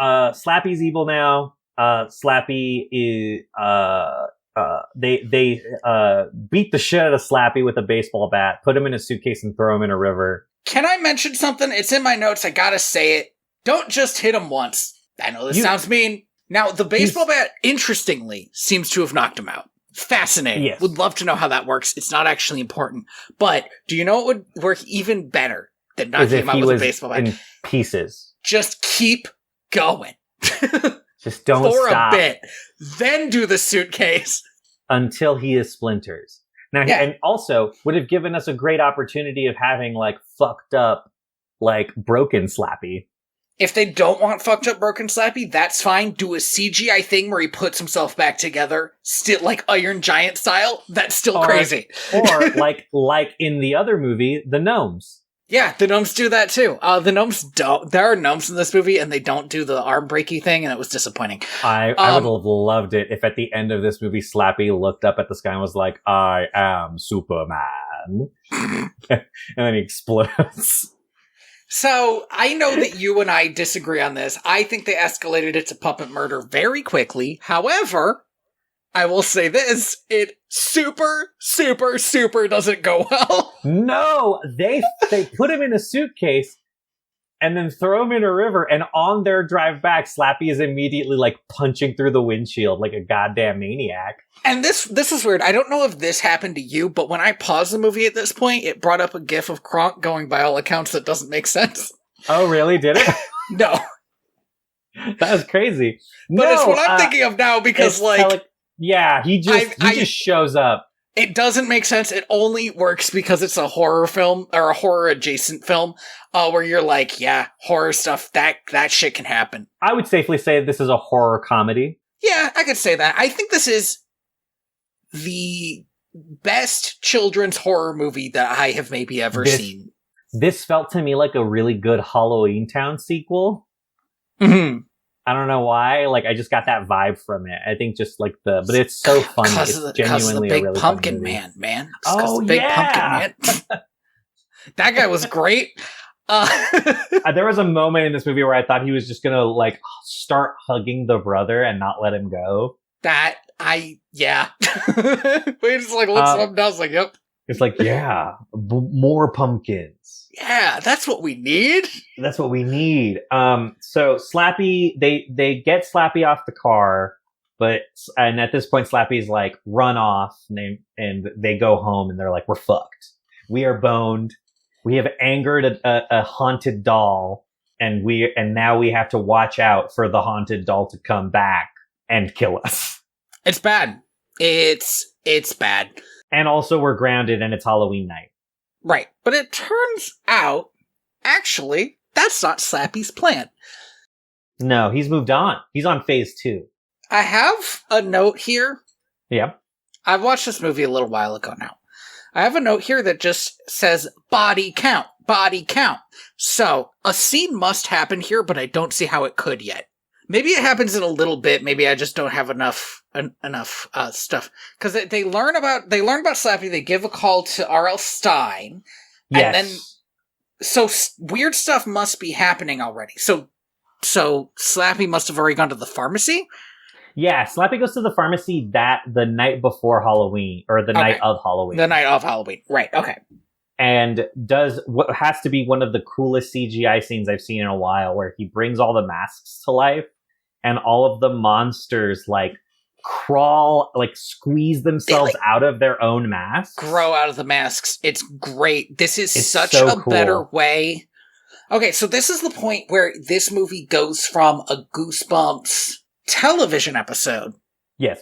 Slappy's evil now. Slappy is they beat the shit out of Slappy with a baseball bat, put him in a suitcase, and throw him in a river. Can I mention something? It's in my notes. I gotta say it. Don't just hit him once. I know this sounds mean. Now, the baseball bat, interestingly, seems to have knocked him out. Fascinating. Yes. Would love to know how that works. It's not actually important. But do you know what would work even better than knocking him out with a baseball bat? In pieces. Just keep going. Just don't stop. For a bit. Then do the suitcase. Until he is splinters. Now, and also would have given us a great opportunity of having, like, fucked up, like, broken Slappy. If they don't want fucked up broken Slappy, that's fine. Do a CGI thing where he puts himself back together, still like Iron Giant style. That's still crazy. Or like in the other movie, the gnomes. Yeah, the gnomes do that too. The gnomes don't. There are gnomes in this movie, and they don't do the arm breaky thing, and it was disappointing. I would have loved it if at the end of this movie, Slappy looked up at the sky and was like, "I am Superman," and then he explodes. So, I know that you and I disagree on this. I think they escalated it to puppet murder very quickly. However, I will say this, it super doesn't go well. No, they put him in a suitcase and then throw him in a river, and on their drive back, Slappy is immediately, like, punching through the windshield like a goddamn maniac. And this is weird. I don't know if this happened to you, but when I paused the movie at this point, it brought up a gif of Kronk going by all accounts that doesn't make sense. Oh, really? Did it? No. That was crazy. But it's what I'm thinking of now, because, like... he just shows up. It doesn't make sense. It only works because it's a horror film, or a horror-adjacent film, where you're like, yeah, horror stuff, that shit can happen. I would safely say this is a horror comedy. Yeah, I could say that. I think this is the best children's horror movie that I have maybe ever seen. This felt to me like a really good Halloween Town sequel. Mm-hmm. I don't know why. Like, I just got that vibe from it. I think just like but it's so funny. It's genuinely the big a really pumpkin man. Oh, big pumpkin man. That guy was great. There was a moment in this movie where I thought he was just gonna, like, start hugging the brother and not let him go. We just, like, looks him down. I was like, yep. It's like, yeah, more pumpkins. Yeah, that's what we need. That's what we need. So Slappy, they get Slappy off the car, and at this point Slappy's like, run off, and they go home, and they're like, we're fucked. We are boned. We have angered a haunted doll, and now we have to watch out for the haunted doll to come back and kill us. It's bad. It's bad. And also we're grounded, and it's Halloween night. Right. But it turns out, actually, that's not Slappy's plan. No, he's moved on. He's on phase 2. I have a note here. Yeah. I've watched this movie a little while ago now. I have a note here that just says, body count, body count. So, a scene must happen here, but I don't see how it could yet. Maybe it happens in a little bit. Maybe I just don't have enough stuff. Because they learn about Slappy. They give a call to R.L. Stein. Yes. And then, so weird stuff must be happening already. So Slappy must have already gone to the pharmacy? Yeah, Slappy goes to the pharmacy the night before Halloween, or the night of Halloween. The night of Halloween. Right, okay. And does what has to be one of the coolest CGI scenes I've seen in a while, where he brings all the masks to life, and all of the monsters, like, crawl, like, squeeze themselves out of their own masks. Grow out of the masks. It's great. This is such a cool. Better way. Okay, so this is the point where this movie goes from a Goosebumps television episode. Yes.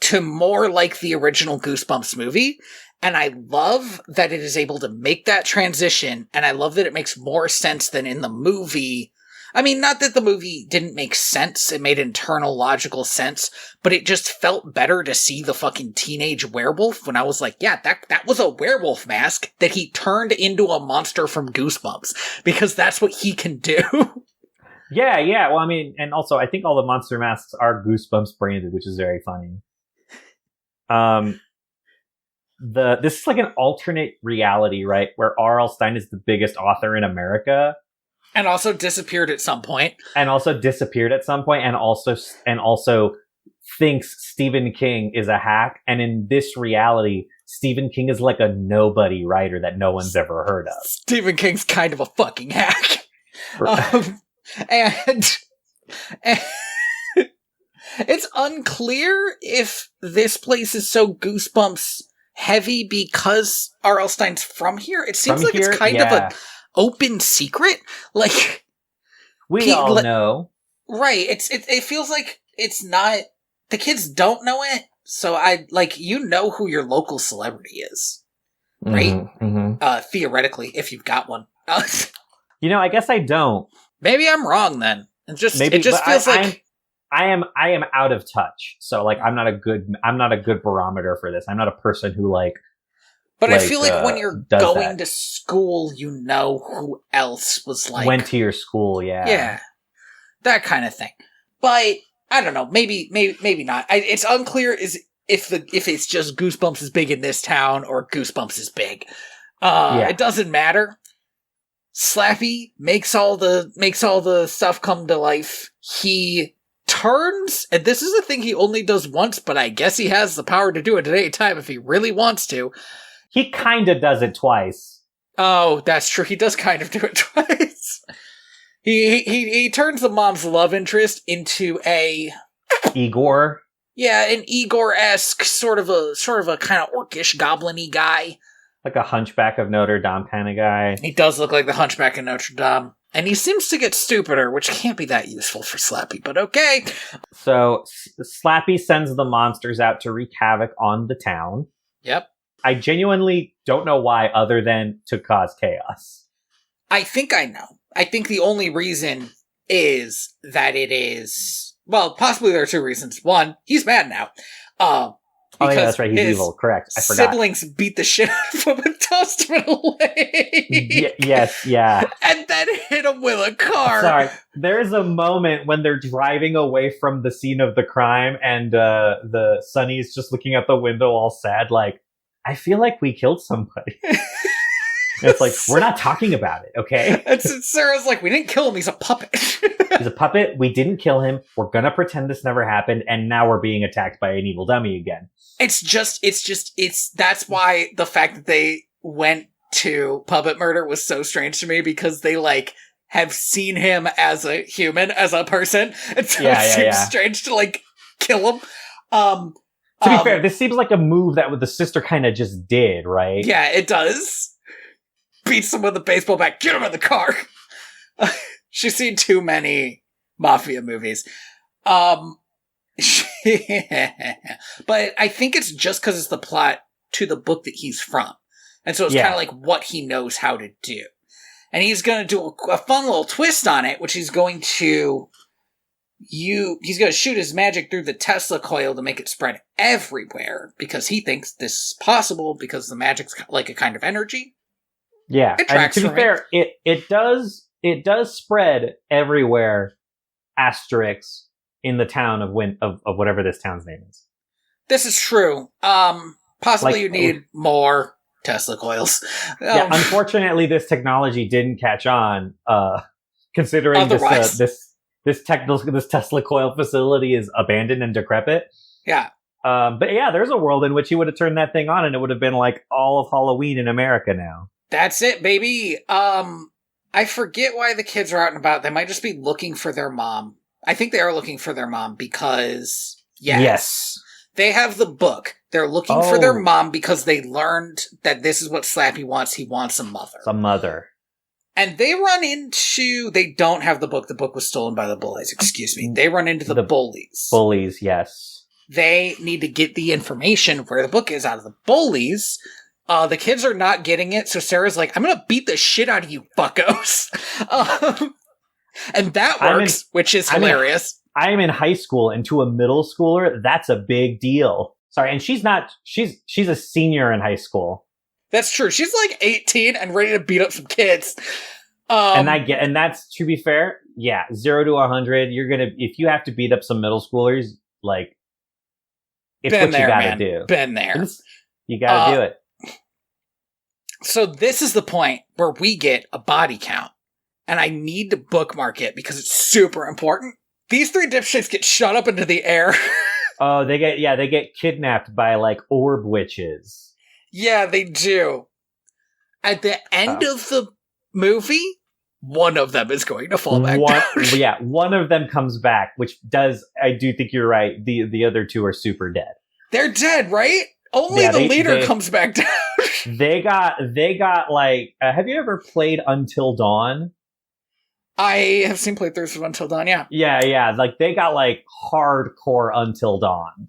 to more like the original Goosebumps movie. And I love that it is able to make that transition, and I love that it makes more sense than in the movie. I mean, not that the movie didn't make sense, it made internal logical sense, but it just felt better to see the fucking teenage werewolf when I was like, yeah, that was a werewolf mask that he turned into a monster from Goosebumps, because that's what he can do. Yeah. Well, I mean, and also I think all the monster masks are Goosebumps branded, which is very funny. This is like an alternate reality, right? Where R.L. Stine is the biggest author in America. And also disappeared at some point. And also thinks Stephen King is a hack. And in this reality, Stephen King is like a nobody writer that no one's ever heard of. Stephen King's kind of a fucking hack. And it's unclear if this place is so Goosebumps heavy because R.L. Stine's from here. It seems like it's kind of an open secret. Like, we all know. Right. It feels like it's not, the kids don't know it. So who your local celebrity is. Right? Mm-hmm. Theoretically, if you've got one. I guess I don't. Maybe I'm wrong then. It just feels like I am out of touch. So like I'm not a good barometer for this. I'm not a person who But I feel like when you're going to school, you know who else was went to your school, yeah. Yeah. That kind of thing. But I don't know, maybe not. It's unclear if it's just Goosebumps is big in this town or Goosebumps is big. It doesn't matter. Slappy makes all the stuff come to life. He turns, and this is a thing he only does once, but I guess he has the power to do it at any time if he really wants to. He kind of does it twice. Oh, that's true. He does kind of do it twice. He turns the mom's love interest into a Igor. Yeah, an Igor-esque sort of a kind of orcish, goblin-y guy. Like a Hunchback of Notre Dame kind of guy. He does look like the Hunchback of Notre Dame. And he seems to get stupider, which can't be that useful for Slappy, but okay. So, Slappy sends the monsters out to wreak havoc on the town. Yep. I genuinely don't know why, other than to cause chaos. I think I know. I think the only reason is that it is... Well, possibly there are two reasons. One, he's mad now. Oh yeah, that's right. He's evil. Correct. I forgot. Siblings beat the shit out of him and tossed him away. Yes, yeah. And then hit him with a car. Sorry. There's a moment when they're driving away from the scene of the crime, and the Sonny's just looking out the window, all sad, like, I feel like we killed somebody. It's like, we're not talking about it, okay? And Sarah's like, we didn't kill him. He's a puppet. He's a puppet. We didn't kill him. We're gonna pretend this never happened, and now we're being attacked by an evil dummy again. That's why the fact that they went to puppet murder was so strange to me, because they have seen him as a human, as a person, and so it seems strange to kill him. To be fair, this seems like a move that the sister kind of just did, right? Yeah, it does. Beats him with a baseball bat. Get him in the car. She's seen too many mafia movies. But I think it's just because it's the plot to the book that he's from. And so it's kind of like what he knows how to do. And he's going to do a fun little twist on it, which he's going to shoot his magic through the Tesla coil to make it spread everywhere, because he thinks this is possible because the magic's like a kind of energy. Yeah, and to be fair, it does spread everywhere. Asterisk in the town of whatever this town's name is. This is true. Possibly you need more Tesla coils. Yeah, unfortunately, this technology didn't catch on. Considering this Tesla coil facility is abandoned and decrepit. Yeah. But yeah, there's a world in which he would have turned that thing on, and it would have been like all of Halloween in America now. That's it, baby. I forget why the kids are out and about. They might just be looking for their mom. I think they are looking for their mom because, yes. They have the book. They're looking for their mom because they learned that this is what Slappy wants. He wants a mother. A mother. And they run into... They don't have the book. The book was stolen by the bullies. Excuse me. They run into the bullies. Bullies, yes. they need to get the information where the book is out of the bullies. The kids are not getting it, so Sarah's like, I'm gonna beat the shit out of you buckos. And that works, which is hilarious. I am in high school, and to a middle schooler, that's a big deal. Sorry, and she's a senior in high school. That's true. She's like 18 and ready to beat up some kids. And that's, to be fair, yeah, 0 to 100. If you have to beat up some middle schoolers, like, it's what you gotta do. Been there. You gotta do it. So this is the point where we get a body count. And I need to bookmark it because it's super important. These 3 dipshits get shot up into the air. Oh, they get kidnapped by, like, orb witches. Yeah, they do. At the end of the movie, one of them is going to fall back down. Yeah, one of them comes back, I do think you're right. The other 2 are super dead. They're dead, right? Only the leader comes back down. They got like, have you ever played Until Dawn? I have seen playthroughs of Until Dawn, yeah. Yeah. Like, they got, like, hardcore Until Dawn.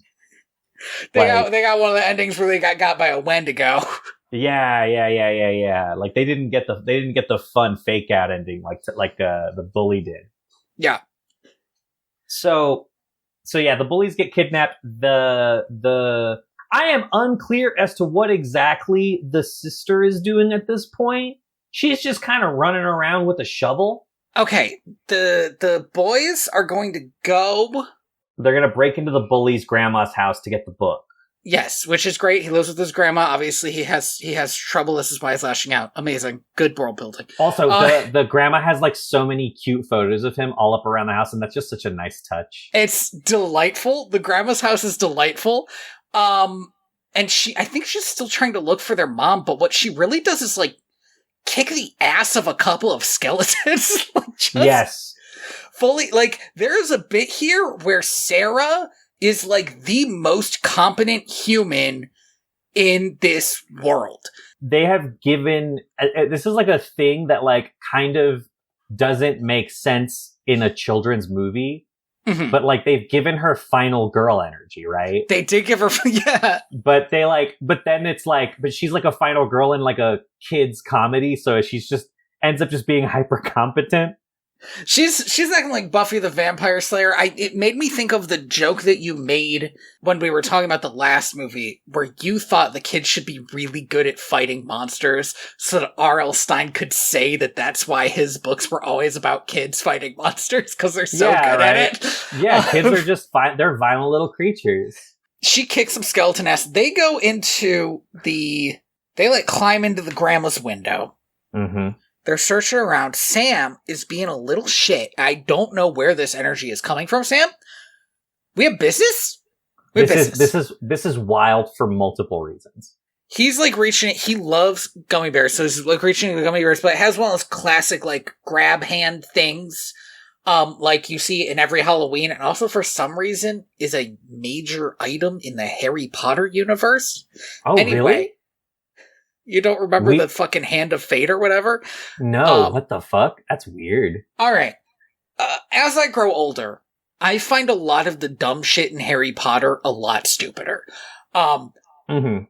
They got one of the endings where they got by a Wendigo. Yeah. Like, they didn't get the fun fake out ending like the bully did. Yeah. So yeah, the bullies get kidnapped. I am unclear as to what exactly the sister is doing at this point. She's just kind of running around with a shovel. Okay, the boys are going to go. They're going to break into the bully's grandma's house to get the book. Yes, which is great. He lives with his grandma. Obviously, he has trouble. This is why he's lashing out. Amazing. Good world building. Also, the grandma has, like, so many cute photos of him all up around the house, and that's just such a nice touch. It's delightful. The grandma's house is delightful. And I think she's still trying to look for their mom, but what she really does is, like, kick the ass of a couple of skeletons. Yes. Fully, like, there's a bit here where Sarah is, like, the most competent human in this world. They have given, this is like a thing that, like, kind of doesn't make sense in a children's movie. Mm-hmm. But, like, they've given her final girl energy, right? They did give her, yeah. But then it's like, but she's like a final girl in, like, a kid's comedy, so she's just, ends up just being hyper competent. She's acting like Buffy the Vampire Slayer. It made me think of the joke that you made when we were talking about the last movie, where you thought the kids should be really good at fighting monsters, so that R.L. Stine could say that that's why his books were always about kids fighting monsters, because they're so good at it. Yeah, kids are just they're violent little creatures. She kicks some skeleton ass. They go into they like climb into the grandma's window. Mm-hmm. They're searching around. Sam is being a little shit. I don't know where this energy is coming from, Sam. We have business? This is wild for multiple reasons. He's like reaching it. He loves gummy bears. So he's like reaching the gummy bears, but it has one of those classic like grab hand things. Like you see in every Halloween, and also for some reason is a major item in the Harry Potter universe. Oh, anyway, really? You don't remember the fucking Hand of Fate or whatever? No, what the fuck? That's weird. Alright. As I grow older, I find a lot of the dumb shit in Harry Potter a lot stupider.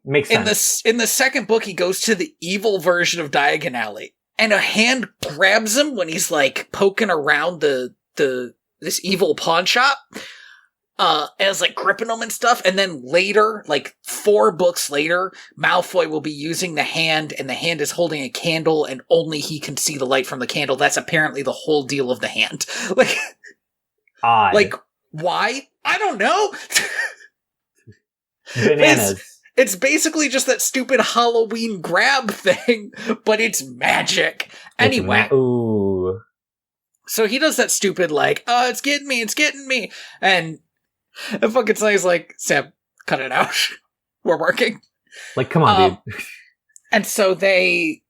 Makes sense. In the second book, he goes to the evil version of Diagon Alley, and a hand grabs him when he's like poking around this evil pawn shop. And it's like gripping him and stuff. And then later, like 4 books later, Malfoy will be using the hand, and the hand is holding a candle, and only he can see the light from the candle. That's apparently the whole deal of the hand. Like, odd. Like, why? I don't know. Bananas. It's basically just that stupid Halloween grab thing, but it's magic. Anyway. Ooh. So he does that stupid, like, oh, it's getting me. And fucking Sonny's like, Sam, cut it out. We're working. Like, come on, dude. And so they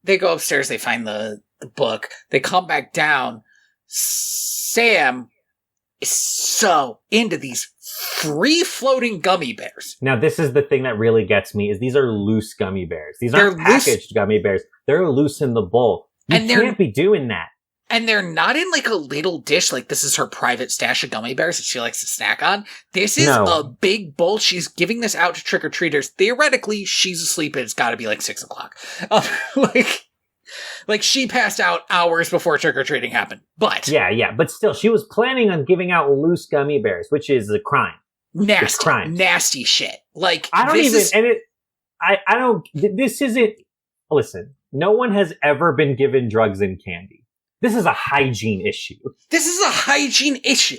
go upstairs, they find the book, they come back down. Sam is so into these free-floating gummy bears. Now, this is the thing that really gets me, is these are loose gummy bears. They're packaged gummy bears. They're loose in the bowl. You can't be doing that. And they're not in like a little dish, like this is her private stash of gummy bears that she likes to snack on. This is a big bowl. She's giving this out to trick-or-treaters. Theoretically, she's asleep and it's gotta be like 6 o'clock. Like she passed out hours before trick-or-treating happened. But yeah, but still, she was planning on giving out loose gummy bears, which is a crime. Nasty shit. Like, this isn't, listen, no one has ever been given drugs and candy. This is a hygiene issue. This is a hygiene issue.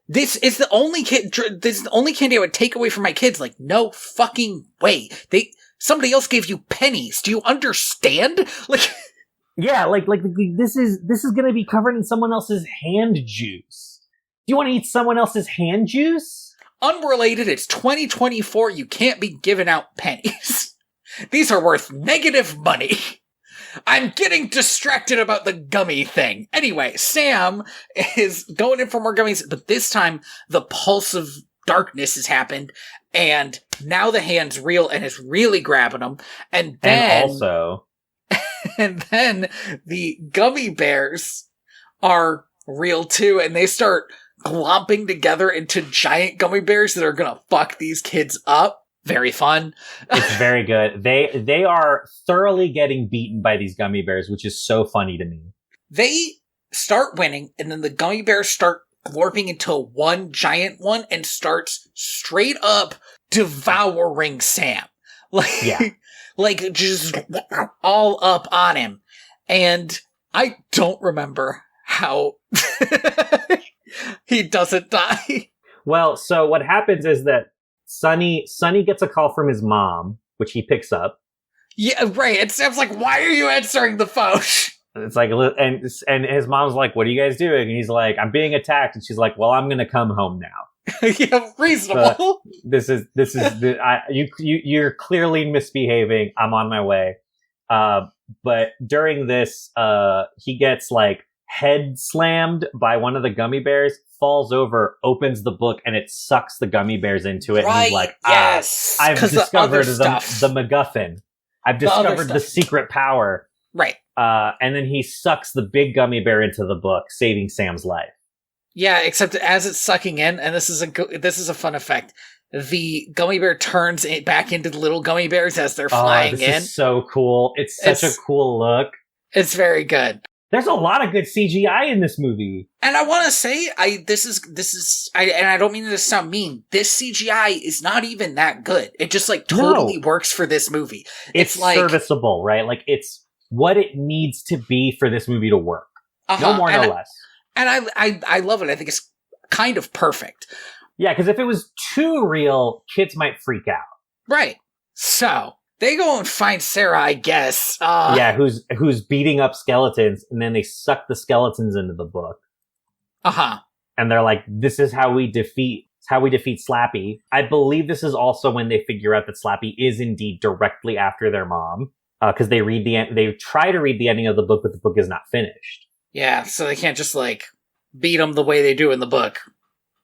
This is the only this is the only candy I would take away from my kids. Like, no fucking way. Somebody else gave you pennies. Do you understand? Like, yeah, like this is gonna be covered in someone else's hand juice. Do you want to eat someone else's hand juice? Unrelated, it's 2024. You can't be giving out pennies. These are worth negative money. I'm getting distracted about the gummy thing. Anyway, Sam is going in for more gummies, but this time the pulse of darkness has happened, and now the hand's real and is really grabbing them. And then the gummy bears are real too, and they start glomping together into giant gummy bears that are gonna fuck these kids up. Very fun. It's very good. They are thoroughly getting beaten by these gummy bears, which is so funny to me. They start winning, and then the gummy bears start glorping into one giant one and starts straight up devouring Sam. Like just all up on him. And I don't remember how he doesn't die. Well, so what happens is that Sonny gets a call from his mom, which he picks up. Yeah, right. It sounds like, why are you answering the phone? It's like, and his mom's like, what are you guys doing? And he's like, I'm being attacked. And she's like, well, I'm going to come home now. Yeah, reasonable. You're clearly misbehaving. I'm on my way. But during this, he gets like head slammed by one of the gummy bears, falls over, opens the book, and it sucks the gummy bears into it. Right, and he's like, yes, I've discovered the MacGuffin. I've discovered the secret power. Right. And then he sucks the big gummy bear into the book, saving Sam's life. Yeah, except as it's sucking in, and this is a fun effect, the gummy bear turns it back into the little gummy bears as they're flying in. This is so cool. It's such a cool look. It's very good. There's a lot of good CGI in this movie. And I want to say, I don't mean to sound mean, this CGI is not even that good. It just like totally works for this movie. It's like serviceable, right? Like it's what it needs to be for this movie to work. No more, no less. And I love it. I think it's kind of perfect. Yeah, because if it was too real, kids might freak out. Right. So they go and find Sarah, I guess. Who's beating up skeletons, and then they suck the skeletons into the book. And they're like, "This is how we defeat Slappy." I believe this is also when they figure out that Slappy is indeed directly after their mom, because they try to read the ending of the book, but the book is not finished. Yeah, so they can't just like beat them the way they do in the book,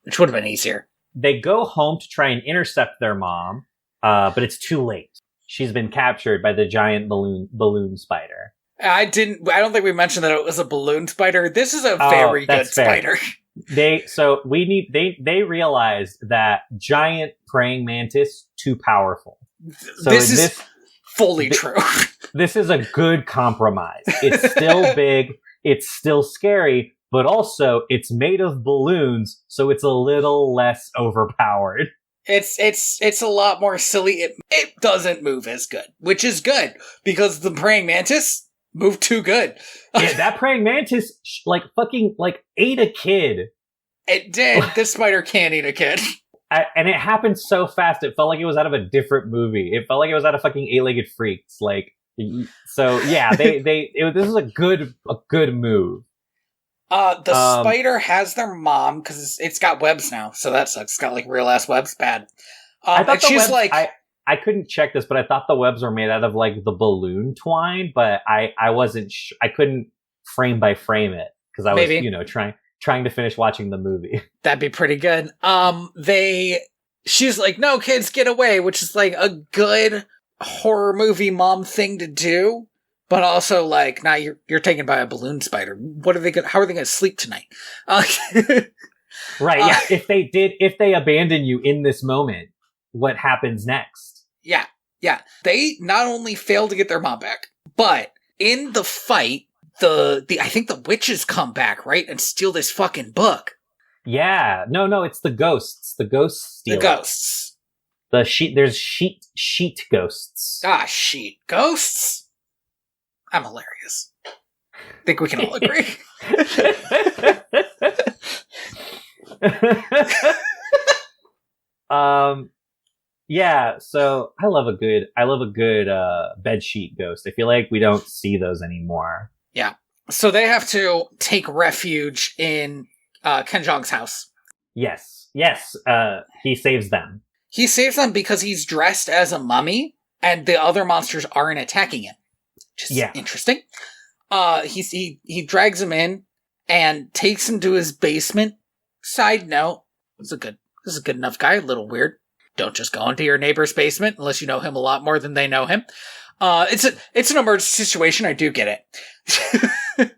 which would have been easier. They go home to try and intercept their mom, but it's too late. She's been captured by the giant balloon spider. I don't think we mentioned that it was a balloon spider. This is a very good spider. They realized that giant praying mantis too powerful. So this is fully true. This is a good compromise. It's still big. It's still scary, but also it's made of balloons, so it's a little less overpowered. It's a lot more silly. It doesn't move as good, which is good because the praying mantis moved too good. Yeah, that praying mantis ate a kid. It did. This spider can't eat a kid. And it happened so fast. It felt like it was out of a different movie. It felt like it was out of fucking Eight-Legged Freaks. So yeah, this is a good move. The spider has their mom because it's got webs now, so that sucks. It's got like real ass webs. Bad. I thought I couldn't check this, but I thought the webs were made out of like the balloon twine, but I wasn't. I couldn't frame by frame it because I was trying to finish watching the movie. That'd be pretty good. She's like, "No, kids, get away," which is like a good horror movie mom thing to do. But also, like, now you're taken by a balloon spider. What are they going? How are they going to sleep tonight? Right. Yeah. If they abandon you in this moment, what happens next? Yeah. Yeah. They not only fail to get their mom back, but in the fight, I think the witches come back, right, and steal this fucking book. Yeah. No. It's the ghosts. The ghosts steal. The ghosts. There's sheet ghosts. Ah, sheet ghosts. I'm hilarious. I think we can all agree. Yeah, so I love a good bed sheet ghost. I feel like we don't see those anymore. Yeah. So they have to take refuge in Ken Jeong's house. Yes. He saves them. He saves them because he's dressed as a mummy and the other monsters aren't attacking him. Which is interesting. He drags him in and takes him to his basement. Side note, this is a good enough guy, a little weird. Don't just go into your neighbor's basement unless you know him a lot more than they know him. It's an emergency situation, I do get it.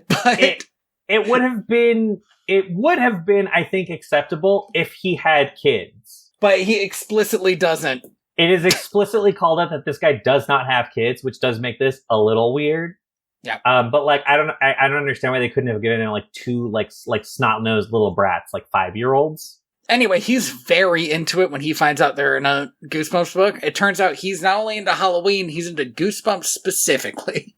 But it would have been, I think, acceptable if he had kids. But he explicitly doesn't. It is explicitly called out that this guy does not have kids, which does make this a little weird. Yeah. But like, I don't understand why they couldn't have given him like two like snot-nosed little brats, like 5-year-olds. Anyway, he's very into it when he finds out they're in a Goosebumps book. It turns out he's not only into Halloween, he's into Goosebumps specifically.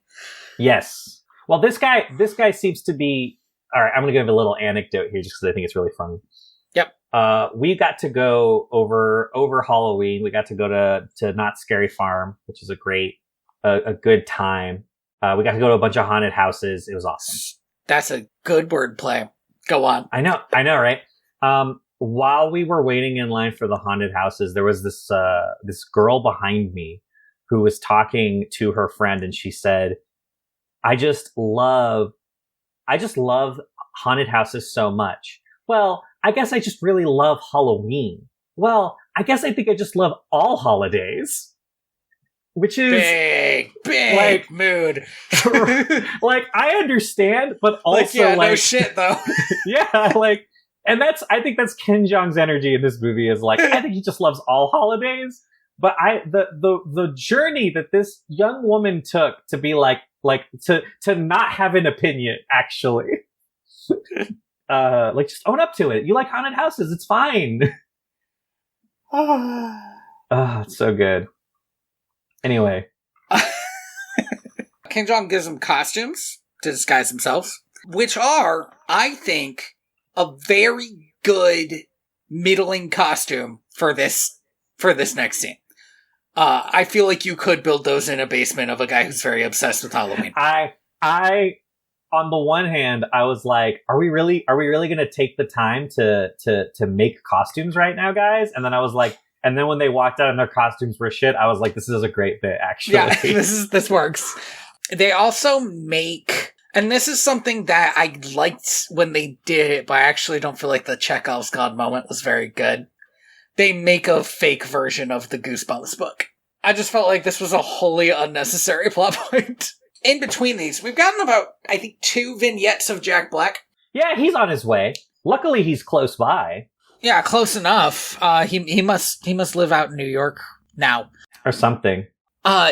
Yes. Well, this guy seems to be. All right, I'm going to give a little anecdote here just because I think it's really funny. Yep. We got to go over Halloween. We got to go to Not Scary Farm, which is a good time. We got to go to a bunch of haunted houses. It was awesome. That's a good wordplay. Go on. I know, right? While we were waiting in line for the haunted houses, there was this girl behind me who was talking to her friend, and she said, I just love haunted houses so much. Well, I guess I just really love Halloween. Well, I guess I think I just love all holidays. Which is big like, mood. Like, I understand, but also no shit though. Yeah, like, and I think that's Ken Jeong's energy in this movie is like, I think he just loves all holidays. But the journey that this young woman took to be like to not have an opinion, actually. Like, just own up to it. You like haunted houses, it's fine. Oh, it's so good. Anyway. Ken Jeong gives them costumes to disguise themselves, which are, I think, a very good middling costume for this next scene. I feel like you could build those in a basement of a guy who's very obsessed with Halloween. I on the one hand, I was like, are we really going to take the time to make costumes right now, guys? And then I was like, and then when they walked out and their costumes were shit, I was like, this is a great bit, actually. Yeah, this works. They also make, and this is something that I liked when they did it, but I actually don't feel like the Chekhov's God moment was very good. They make a fake version of the Goosebumps book. I just felt like this was a wholly unnecessary plot point. In between these, we've gotten about, I think, 2 vignettes of Jack Black. Yeah, he's on his way. Luckily, he's close by. Yeah, close enough. He must live out in New York now. Or something.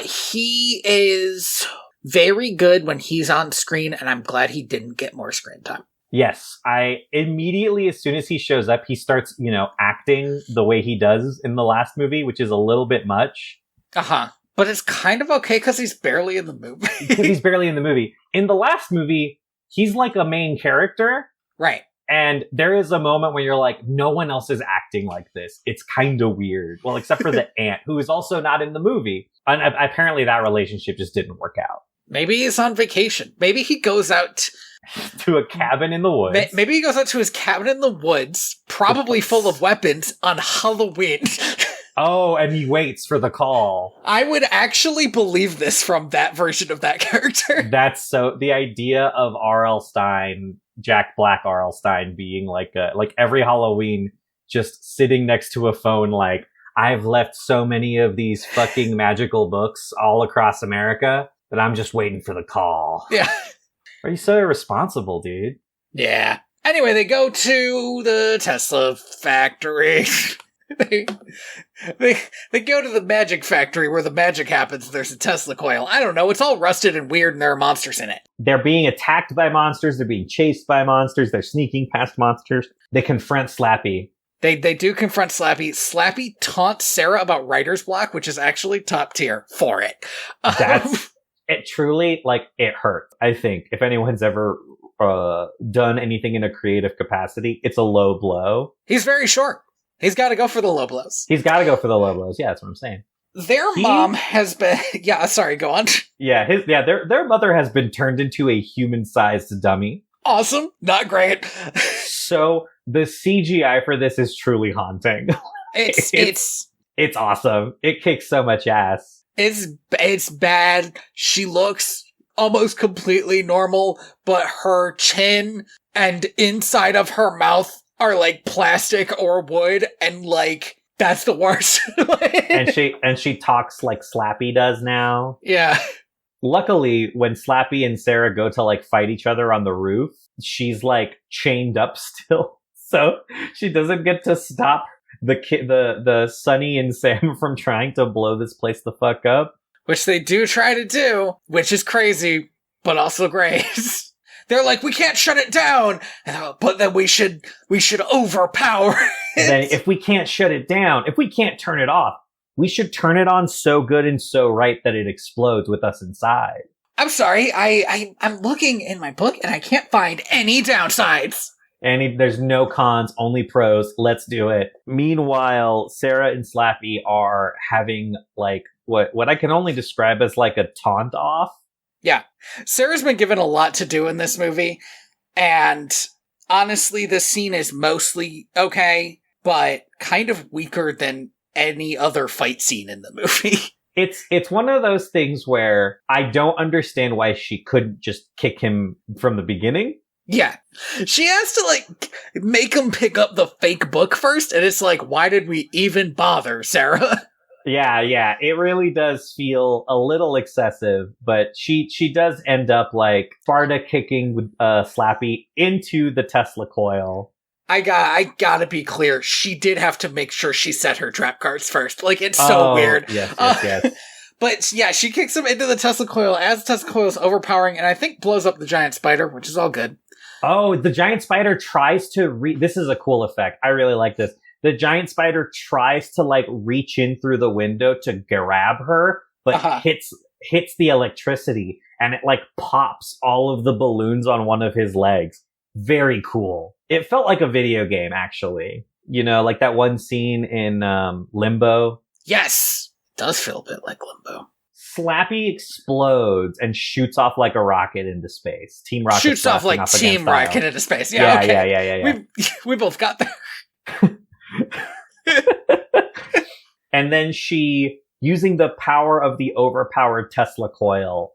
He is very good when he's on screen, and I'm glad he didn't get more screen time. Yes, I immediately, as soon as he shows up, he starts, acting the way he does in the last movie, which is a little bit much. Uh-huh. But it's kind of okay because he's barely in the movie. Because he's barely in the movie. In the last movie, he's like a main character. Right. And there is a moment where you're like, no one else is acting like this. It's kind of weird. Well, except for the aunt, who is also not in the movie. And apparently that relationship just didn't work out. Maybe he's on vacation. Maybe he goes out to a cabin in the woods. Maybe he goes out to his cabin in the woods, probably full of weapons, on Halloween. Oh, and he waits for the call. I would actually believe this from that version of that character. That's so, the idea of R.L. Stine, Jack Black R.L. Stine, being like every Halloween just sitting next to a phone like, I've left so many of these fucking magical books all across America. But I'm just waiting for the call. Yeah. Are you so irresponsible, dude? Yeah. Anyway, they go to the Tesla factory. they go to the magic factory where the magic happens. There's a Tesla coil. I don't know. It's all rusted and weird, and there are monsters in it. They're being attacked by monsters. They're being chased by monsters. They're sneaking past monsters. They confront Slappy. They do confront Slappy. Slappy taunts Sarah about writer's block, which is actually top tier for it. That's it. Truly, like, it hurt. I think if anyone's ever done anything in a creative capacity, it's a low blow. He's very short. He's got to go for the low blows. He's got to go for the low blows. Yeah, that's what I'm saying. Their mom has been... Yeah, sorry, go on. Yeah, their mother has been turned into a human-sized dummy. Awesome. Not great. So the CGI for this is truly haunting. It's awesome. It kicks so much ass. It's bad. She looks almost completely normal, but her chin and inside of her mouth are like plastic or wood, and like that's the worst. and she talks like Slappy does now. Yeah. Luckily, when Slappy and Sarah go to like fight each other on the roof, she's like chained up still, so she doesn't get to stop the Sunny and Sam from trying to blow this place the fuck up. Which they do try to do, which is crazy, but also great. They're like, we can't shut it down, but then we should overpower it. Then if we can't shut it down, if we can't turn it off, we should turn it on so good and so right that it explodes with us inside. I'm sorry, I'm looking in my book and I can't find any downsides. There's no cons, only pros. Let's do it. Meanwhile, Sarah and Slappy are having like what I can only describe as like a taunt off. Yeah. Sarah's been given a lot to do in this movie, and honestly, this scene is mostly okay, but kind of weaker than any other fight scene in the movie. It's one of those things where I don't understand why she couldn't just kick him from the beginning. Yeah. She has to, like, make him pick up the fake book first, and it's like, why did we even bother, Sarah? Yeah, it really does feel a little excessive, but she does end up, like, Sparta kicking Slappy into the Tesla coil. I gotta be clear, she did have to make sure she set her trap cards first. Like, it's so weird. Yes. But yeah, she kicks him into the Tesla coil as the Tesla coil is overpowering, and I think blows up the giant spider, which is all good. Oh, the giant spider tries to this is a cool effect. I really like this. The giant spider tries to like reach in through the window to grab her, but hits the electricity, and it like pops all of the balloons on one of his legs. Very cool. It felt like a video game, actually. You know, like that one scene in Limbo. Yes, it does feel a bit like Limbo. Slappy explodes and shoots off like a rocket into space. Team Rocket shoots off like Team Rocket into space. Yeah, okay. We both got there. And then she, using the power of the overpowered Tesla coil,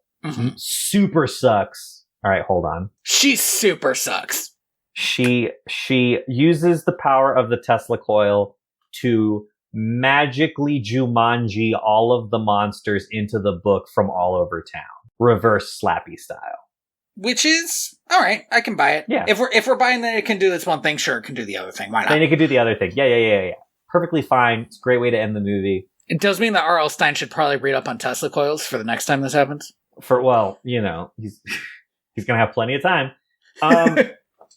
super sucks. All right, hold on. She super sucks. She uses the power of the Tesla coil to magically Jumanji all of the monsters into the book from all over town. Reverse Slappy style. Which is, alright, I can buy it. Yeah. If we're buying that it can do this one thing, sure, it can do the other thing. Why not? Then it can do the other thing. Yeah. Perfectly fine. It's a great way to end the movie. It does mean that R.L. Stine should probably read up on Tesla coils for the next time this happens. He's gonna have plenty of time.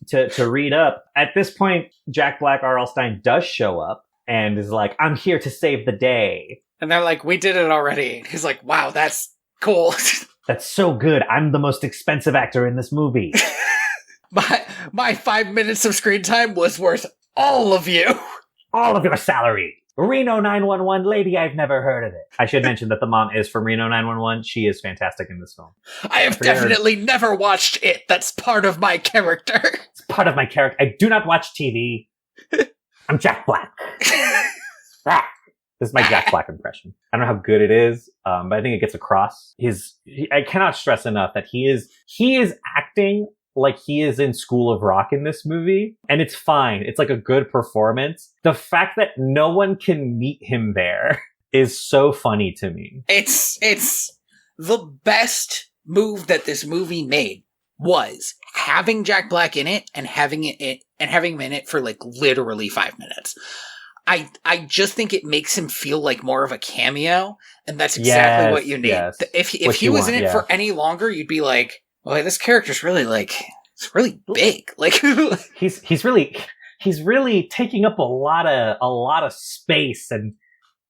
To read up. At this point, Jack Black, R.L. Stine does show up and is like, I'm here to save the day. And they're like, we did it already. He's like, wow, that's cool. That's so good. I'm the most expensive actor in this movie. My 5 minutes of screen time was worth all of you. All of your salary. Reno 911 lady, I've never heard of it. I should mention that the mom is from Reno 911. She is fantastic in this film. I have definitely never watched it. That's part of my character. It's part of my character. I do not watch TV. I'm Jack Black. This is my Jack Black impression. I don't know how good it is, but I think it gets across. I cannot stress enough that he is acting like he is in School of Rock in this movie, and it's fine. It's like a good performance. The fact that no one can meet him there is so funny to me. It's the best move that this movie made was having Jack Black in it and having him in it for like literally 5 minutes. I just think it makes him feel like more of a cameo, and that's exactly what you need. Yes. If he was in it for any longer, you'd be like, well, this character's really like, it's really big. Like he's really taking up a lot of space, and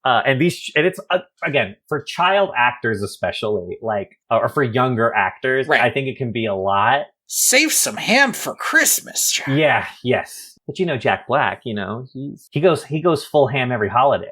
it's again, for child actors especially, like, or for younger actors, right. I think it can be a lot. Save some ham for Christmas, Jack. Yeah, yes. But Jack Black, he goes full ham every holiday.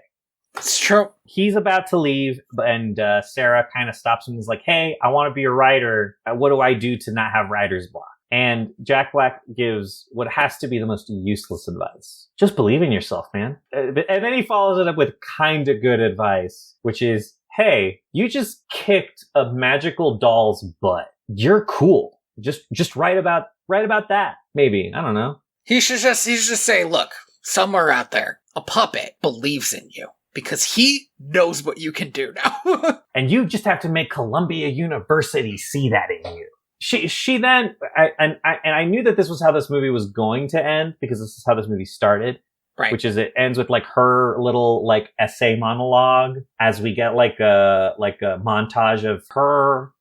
It's true. He's about to leave, and Sarah kind of stops him and is like, hey, I want to be a writer. What do I do to not have writer's block? And Jack Black gives what has to be the most useless advice. Just believe in yourself, man. And then he follows it up with kind of good advice, which is, hey, you just kicked a magical doll's butt. You're cool. Just write about that. Maybe. I don't know. He should just say, look, somewhere out there, a puppet believes in you because he knows what you can do now. And you just have to make Columbia University see that in you. She then, I knew that this was how this movie was going to end because this is how this movie started. Right. Which is, it ends with like her little like essay monologue as we get like a montage of her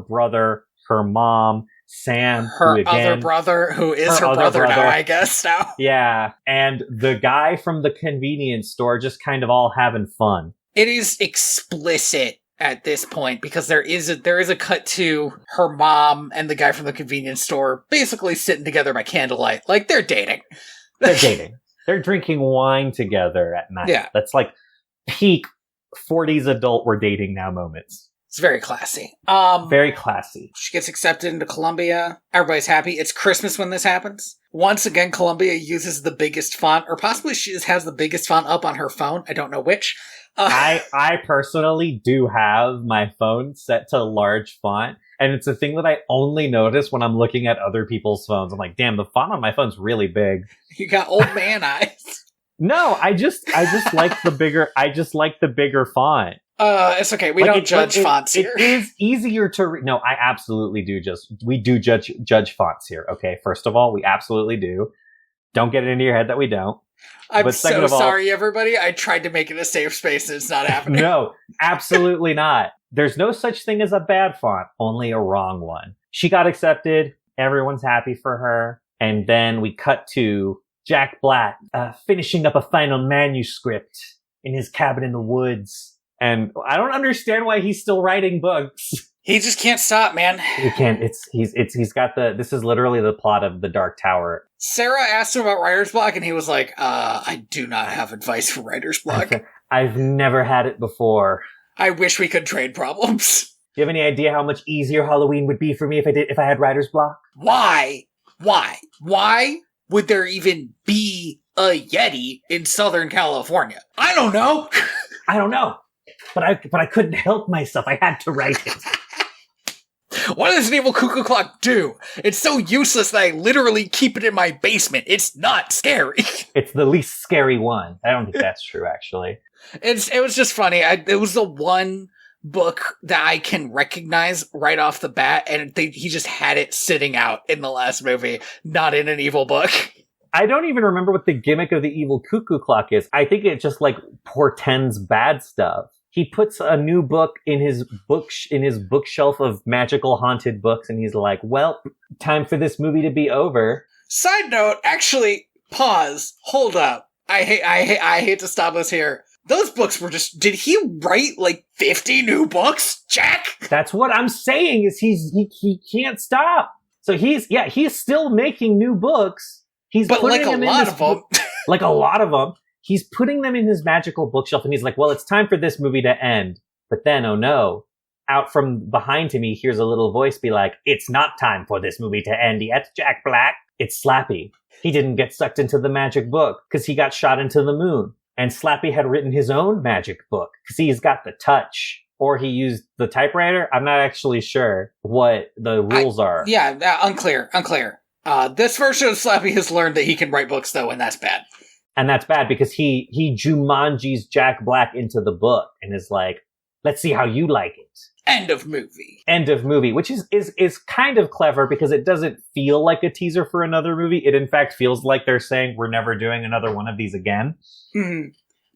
brother, her mom, Sam, her other brother, who is her brother now, I guess now. Yeah, and the guy from the convenience store just kind of all having fun. It is explicit at this point because there is a cut to her mom and the guy from the convenience store basically sitting together by candlelight, like they're dating. They're dating. They're drinking wine together at night. Yeah, that's like peak 40s adult we're dating now moments. It's very classy. Very classy. She gets accepted into Columbia. Everybody's happy. It's Christmas when this happens. Once again, Columbia uses the biggest font, or possibly she just has the biggest font up on her phone. I don't know which. I personally do have my phone set to large font, and it's a thing that I only notice when I'm looking at other people's phones. I'm like, damn, the font on my phone's really big. You got old man eyes. No, I just like the bigger font. It's okay. We don't judge fonts here. It is easier to read. No, I absolutely do. We do judge fonts here. Okay. First of all, we absolutely do. Don't get it into your head that we don't. I'm so sorry, everybody. I tried to make it a safe space and it's not happening. No, absolutely not. There's no such thing as a bad font, only a wrong one. She got accepted. Everyone's happy for her. And then we cut to Jack Black finishing up a final manuscript in his cabin in the woods. And I don't understand why he's still writing books. He just can't stop, man. He can't. He's got this is literally the plot of The Dark Tower. Sarah asked him about writer's block and he was like, I do not have advice for writer's block. I've never had it before. I wish we could trade problems. Do you have any idea how much easier Halloween would be for me if I had writer's block? Why would there even be a Yeti in Southern California? I don't know. But I couldn't help myself. I had to write it. What does an evil cuckoo clock do? It's so useless that I literally keep it in my basement. It's not scary. It's the least scary one. I don't think that's true, actually. It was just funny. It was the one book that I can recognize right off the bat, and he just had it sitting out in the last movie, not in an evil book. I don't even remember what the gimmick of the evil cuckoo clock is. I think it just like portends bad stuff. He puts a new book in his bookshelf of magical haunted books, and he's like, well, time for this movie to be over. Side note, actually, pause, hold up. I hate to stop us here. Those books were did he write like 50 new books, Jack? That's what I'm saying is he can't stop. So he's still making new books. But like a lot of them. Like a lot of them. He's putting them in his magical bookshelf, and he's like, well, it's time for this movie to end. But then, oh no, out from behind him, he hears a little voice be like, it's not time for this movie to end yet, Jack Black. It's Slappy. He didn't get sucked into the magic book because he got shot into the moon. And Slappy had written his own magic book because he's got the touch. Or he used the typewriter. I'm not actually sure what the rules are. Yeah, unclear. This version of Slappy has learned that he can write books, though, and that's bad. And that's bad because he Jumanji's Jack Black into the book and is like, let's see how you like it. End of movie. End of movie, which is kind of clever because it doesn't feel like a teaser for another movie. It in fact feels like they're saying we're never doing another one of these again. Mm-hmm.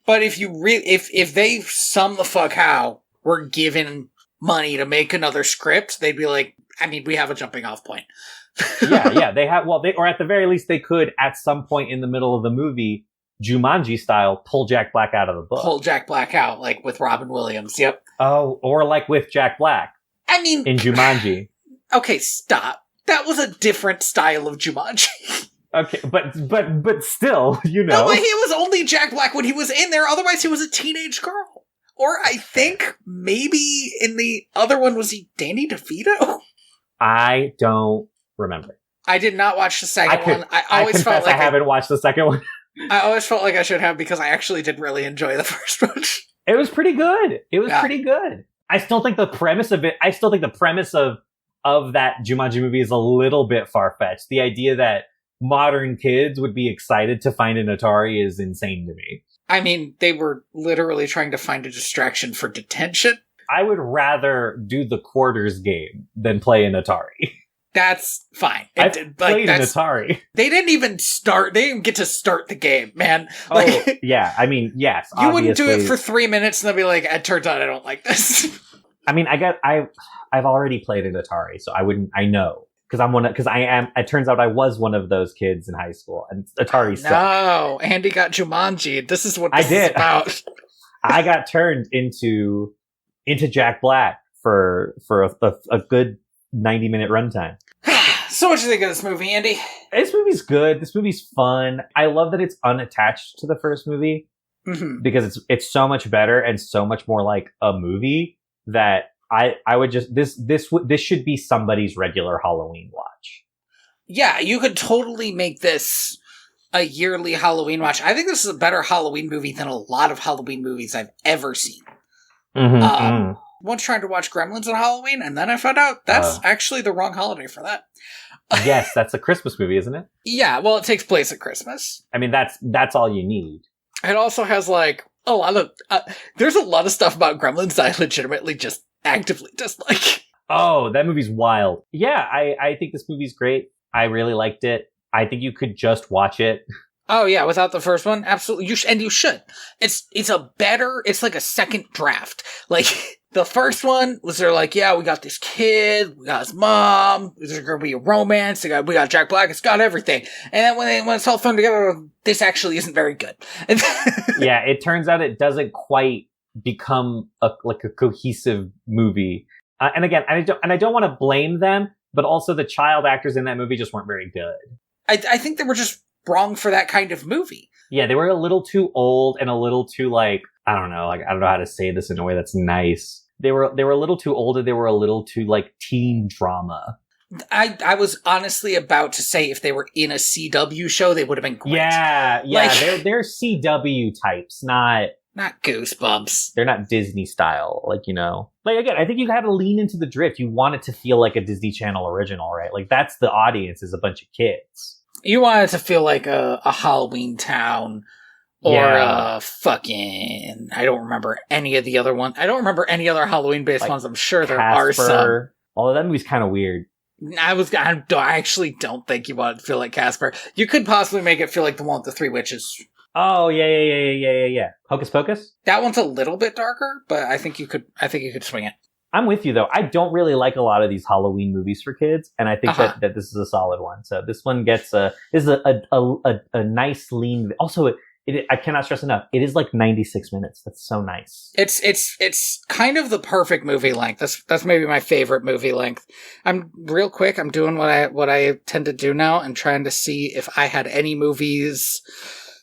But if they sum the fuck how we're given money to make another script, they'd be like, I mean, we have a jumping off point. yeah, they have. Well, or at the very least, they could at some point in the middle of the movie, Jumanji style, pull Jack Black out of the book. Pull Jack Black out, like with Robin Williams. Yep. Oh, or like with Jack Black. I mean, in Jumanji. Okay, stop. That was a different style of Jumanji. Okay, but still, you know. No, but he was only Jack Black when he was in there. Otherwise, he was a teenage girl. Or I think maybe in the other one, was he Danny DeVito? I don't remember. I did not watch the second one. I always felt like I haven't watched the second one. I always felt like I should have because I actually did really enjoy the first one. It was pretty good. Pretty good. I still think the premise of that Jumanji movie is a little bit far-fetched. The idea that modern kids would be excited to find an Atari is insane to me. I mean, they were literally trying to find a distraction for detention. I would rather do the quarters game than play an Atari. That's fine. I played an Atari. They didn't even get to start the game, man. Like, yeah. I mean, yes. You obviously. wouldn't do it for 3 minutes and then be like, it turns out I don't like this. I mean, I've already played an Atari, so I know. It turns out I was one of those kids in high school, and Atari sucked. No, Andy got Jumanji. This is what this is about. I got turned into Jack Black for a good 90-minute runtime. So what do you think of this movie, Andy? This movie's good. This movie's fun. I love that it's unattached to the first movie because it's so much better and so much more like a movie that I would just this should be somebody's regular Halloween watch. Yeah, you could totally make this a yearly Halloween watch. I think this is a better Halloween movie than a lot of Halloween movies I've ever seen. Once trying to watch Gremlins on Halloween, and then I found out that's actually the wrong holiday for that. Yes, that's a Christmas movie, isn't it? Yeah, well, it takes place at Christmas. I mean, that's all you need. It also has like a lot of there's a lot of stuff about Gremlins that I legitimately just actively dislike. Oh, that movie's wild. Yeah, I think this movie's great. I really liked it. I think you could just watch it. Oh yeah, without the first one, absolutely. You should. It's like a second draft. Like the first one was they're like, yeah, we got this kid, we got his mom, there's gonna be a romance, we got Jack Black, it's got everything. And then when it's all thrown together, this actually isn't very good. Yeah, it turns out it doesn't quite become a cohesive movie. And again, I don't want to blame them, but also the child actors in that movie just weren't very good. I think they were just wrong for that kind of movie. Yeah, they were a little too old and a little too I don't know how to say this in a way that's nice. They were a little too old and they were a little too teen drama. I was honestly about to say if they were in a CW show, they would have been great. Yeah, they're CW types, not Goosebumps. They're not Disney style, again, I think you had to lean into the drift. You want it to feel like a Disney Channel original, right? Like that's the audience, is a bunch of kids. You want it to feel like a Halloween Town or fucking, I don't remember any of the other ones. I don't remember any other Halloween based ones. I'm sure there are some. Although that movie's kind of weird. I actually don't think you want it to feel like Casper. You could possibly make it feel like the one with the 3 witches. Oh, yeah. Hocus Pocus? That one's a little bit darker, but I think you could swing it. I'm with you, though. I don't really like a lot of these Halloween movies for kids, and I think that this is a solid one. So this one gets a nice lean. Also, I cannot stress enough, it is 96 minutes. That's so nice. It's kind of the perfect movie length. That's maybe my favorite movie length. I'm real quick. I'm doing what I tend to do now and trying to see if I had any movies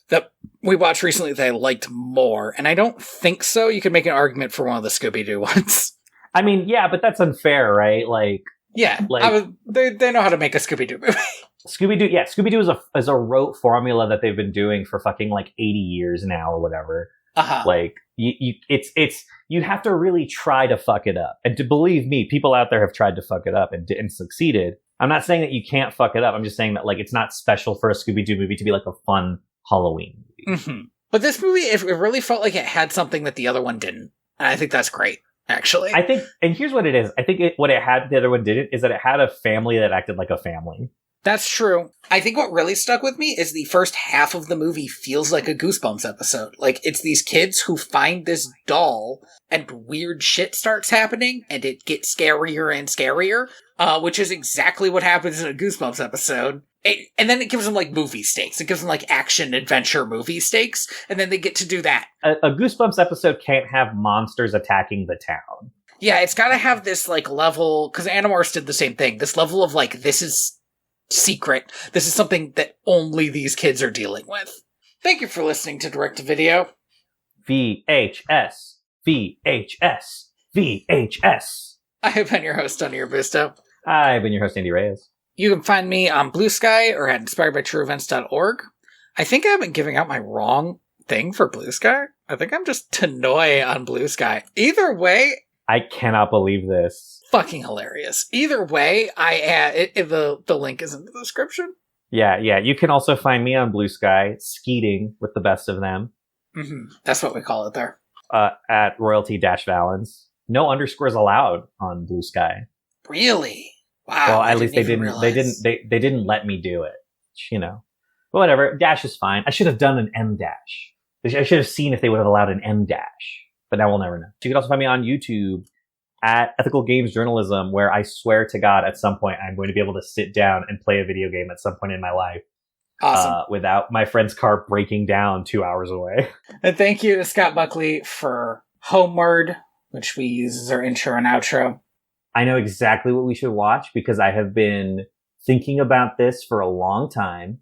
that we watched recently that I liked more. And I don't think so. You could make an argument for one of the Scooby-Doo ones. I mean, yeah, but that's unfair, right? They know how to make a Scooby-Doo movie. Scooby-Doo is a rote formula that they've been doing for fucking 80 years now or whatever. You have to really try to fuck it up. And to believe me, people out there have tried to fuck it up and succeeded. I'm not saying that you can't fuck it up. I'm just saying that it's not special for a Scooby-Doo movie to be a fun Halloween movie. Mm-hmm. But this movie, it really felt like it had something that the other one didn't. And I think that's great. actually. I think, and here's what it is. I think what it had, the other one didn't, is that it had a family that acted like a family. That's true. I think what really stuck with me is the first half of the movie feels like a Goosebumps episode. Like, it's these kids who find this doll, and weird shit starts happening, and it gets scarier and scarier, which is exactly what happens in a Goosebumps episode. And then it gives them, like, movie stakes. It gives them, like, action-adventure movie stakes, and then they get to do that. A Goosebumps episode can't have monsters attacking the town. Yeah, it's gotta have this, like, level, because Animorphs did the same thing, this level of, like, this is secret. This is something that only these kids are dealing with. Thank you for listening to Direct to Video. VHS. VHS. VHS. I have been your host, Tony Robusto. I've been your host, Andy Reyes. You can find me on Blue Sky or at inspiredbytrueevents.org. I think I've been giving out my wrong thing for Blue Sky. I think I'm just Tanoi on Blue Sky. Either way, I cannot believe this. Fucking hilarious. Either way, I add the link is in the description. Yeah. You can also find me on Blue Sky, skeeting with the best of them. Mm-hmm. That's what we call it there. At royalty-valens. No underscores allowed on Blue Sky. Really? Wow. Well, at least they didn't let me do it. You know. But whatever. Dash is fine. I should have done an M dash. I should have seen if they would have allowed an M dash. But now we'll never know. You can also find me on YouTube at Ethical Games Journalism, where I swear to God, at some point, I'm going to be able to sit down and play a video game at some point in my life. Awesome. Without my friend's car breaking down 2 hours away. And thank you to Scott Buckley for Homeward, which we use as our intro and outro. I know exactly what we should watch because I have been thinking about this for a long time.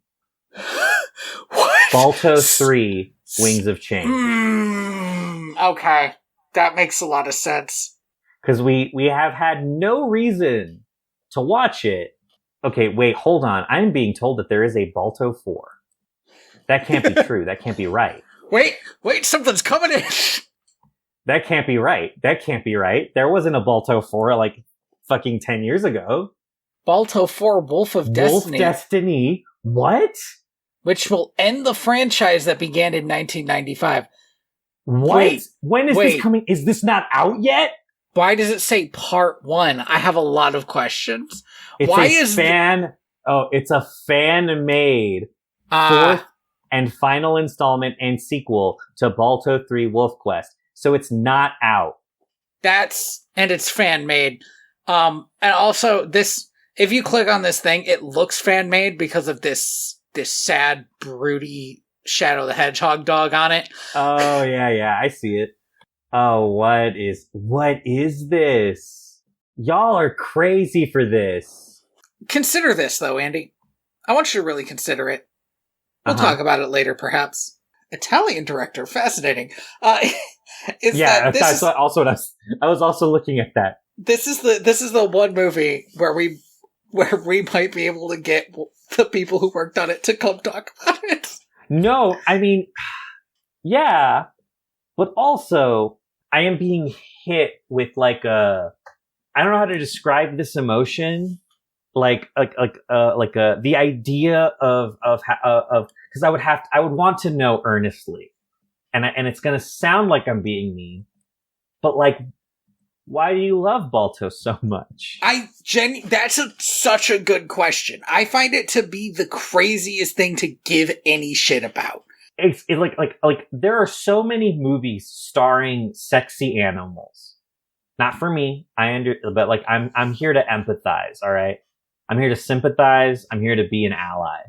What? Balto 3, Wings of Change. Okay. That makes a lot of sense. Because we have had no reason to watch it. Okay, wait, hold on. I'm being told that there is a Balto 4. That can't be true. That can't be right. Wait, something's coming in. That can't be right. There wasn't a Balto 4 like fucking 10 years ago. Balto 4 Wolf of Destiny. Wolf Destiny? What? Which will end the franchise that began in 1995. What? Wait, when is this coming? Is this not out yet? Why does it say part 1? I have a lot of questions. It's it's a fan-made fourth and final installment and sequel to Balto 3 Wolf Quest. So it's not out. And it's fan-made. And also, if you click on this thing, it looks fan-made because of this sad, broody Shadow the Hedgehog dog on it. Oh, yeah, I see it. Oh, what is this? Y'all are crazy for this. Consider this, though, Andy. I want you to really consider it. We'll talk about it later, perhaps. Italian director, fascinating. I was also looking at that. This is the one movie where we might be able to get the people who worked on it to come talk about it. No, I mean, yeah, but also I am being hit with like I don't know how to describe this emotion, the idea of because I would want to know earnestly, and it's gonna sound like I'm being mean, but like, why do you love Balto so much? That's such a good question. I find it to be the craziest thing to give any shit about. It's like there are so many movies starring sexy animals. Not for me, but like I'm here to empathize. All right, I'm here to sympathize. I'm here to be an ally.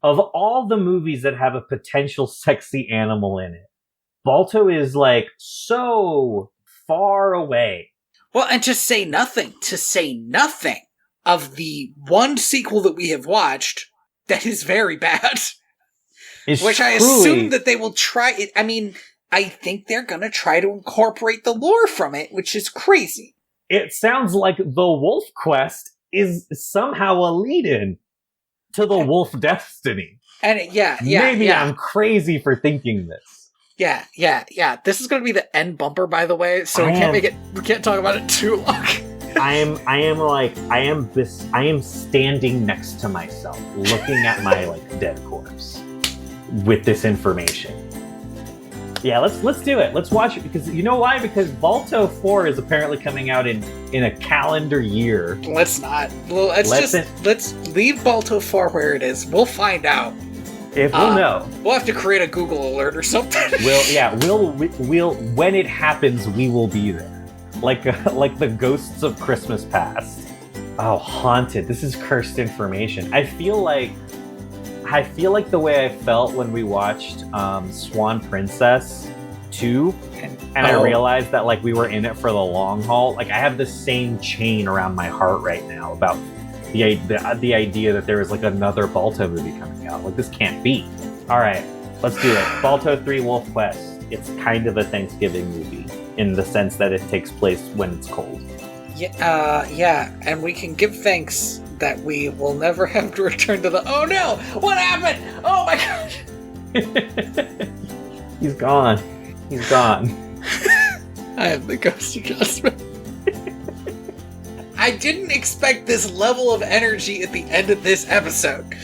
Of all the movies that have a potential sexy animal in it, Balto is like so far away. Well, and to say nothing of the one sequel that we have watched that is very bad. Which I assume that they will try it. I mean, I think they're going to try to incorporate the lore from it, which is crazy. It sounds like the Wolf Quest is somehow a lead-in to the Wolf Destiny. And maybe I'm crazy for thinking this. Yeah. This is going to be the end bumper, by the way, so we can't talk about it too long. I am standing next to myself, looking at my dead corpse with this information. Yeah, let's do it. Let's watch it because you know why? Because Balto 4 is apparently coming out in a calendar year. Let's not. Well, let's leave Balto 4 where it is. We'll find out. If we'll know. We'll have to create a Google alert or something. We'll when it happens, we will be there. Like the ghosts of Christmas past. Oh, haunted. This is cursed information. I feel like the way I felt when we watched Swan Princess 2, and I realized that like we were in it for the long haul. Like I have the same chain around my heart right now about the idea that there is like another Balto movie coming out. Like this can't be. All right, let's do it. Balto 3 Wolf Quest. It's kind of a Thanksgiving movie in the sense that it takes place when it's cold. Yeah, and we can give thanks that we will never have to return to the. Oh no! What happened? Oh my gosh! He's gone. I have the ghost adjustment. I didn't expect this level of energy at the end of this episode.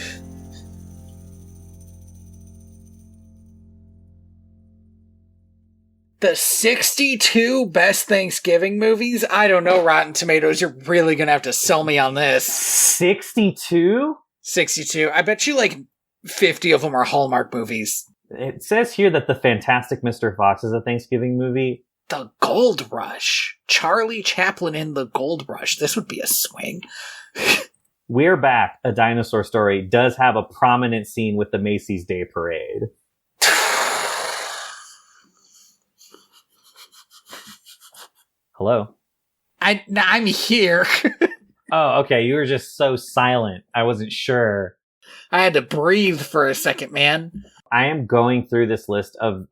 The 62 best Thanksgiving movies? I don't know, Rotten Tomatoes. You're really going to have to sell me on this. 62? 62. I bet you like 50 of them are Hallmark movies. It says here that The Fantastic Mr. Fox is a Thanksgiving movie. The Gold Rush. Charlie Chaplin in The Gold Rush. This would be a swing. We're Back, A Dinosaur Story, does have a prominent scene with the Macy's Day Parade. Hello? I'm here. Oh, okay. You were just so silent. I wasn't sure. I had to breathe for a second, man. I am going through this list of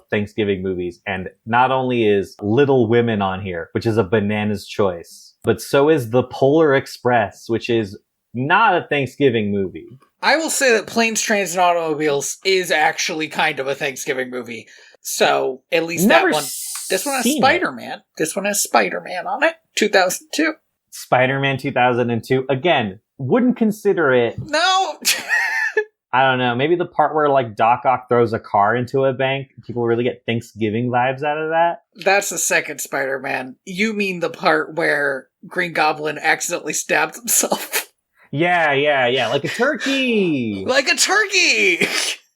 Thanksgiving movies, and not only is Little Women on here, which is a bananas choice, but so is The Polar Express, which is not a Thanksgiving movie. I will say that Planes, Trains, and Automobiles is actually kind of a Thanksgiving movie. So, at least that one. This one has Spider-Man. This one has Spider-Man on it. 2002. Spider-Man 2002. Again, wouldn't consider it. No! I don't know. Maybe the part where like Doc Ock throws a car into a bank. People really get Thanksgiving vibes out of that. That's the second Spider-Man. You mean the part where Green Goblin accidentally stabbed himself? Yeah. Like a turkey! Like a turkey!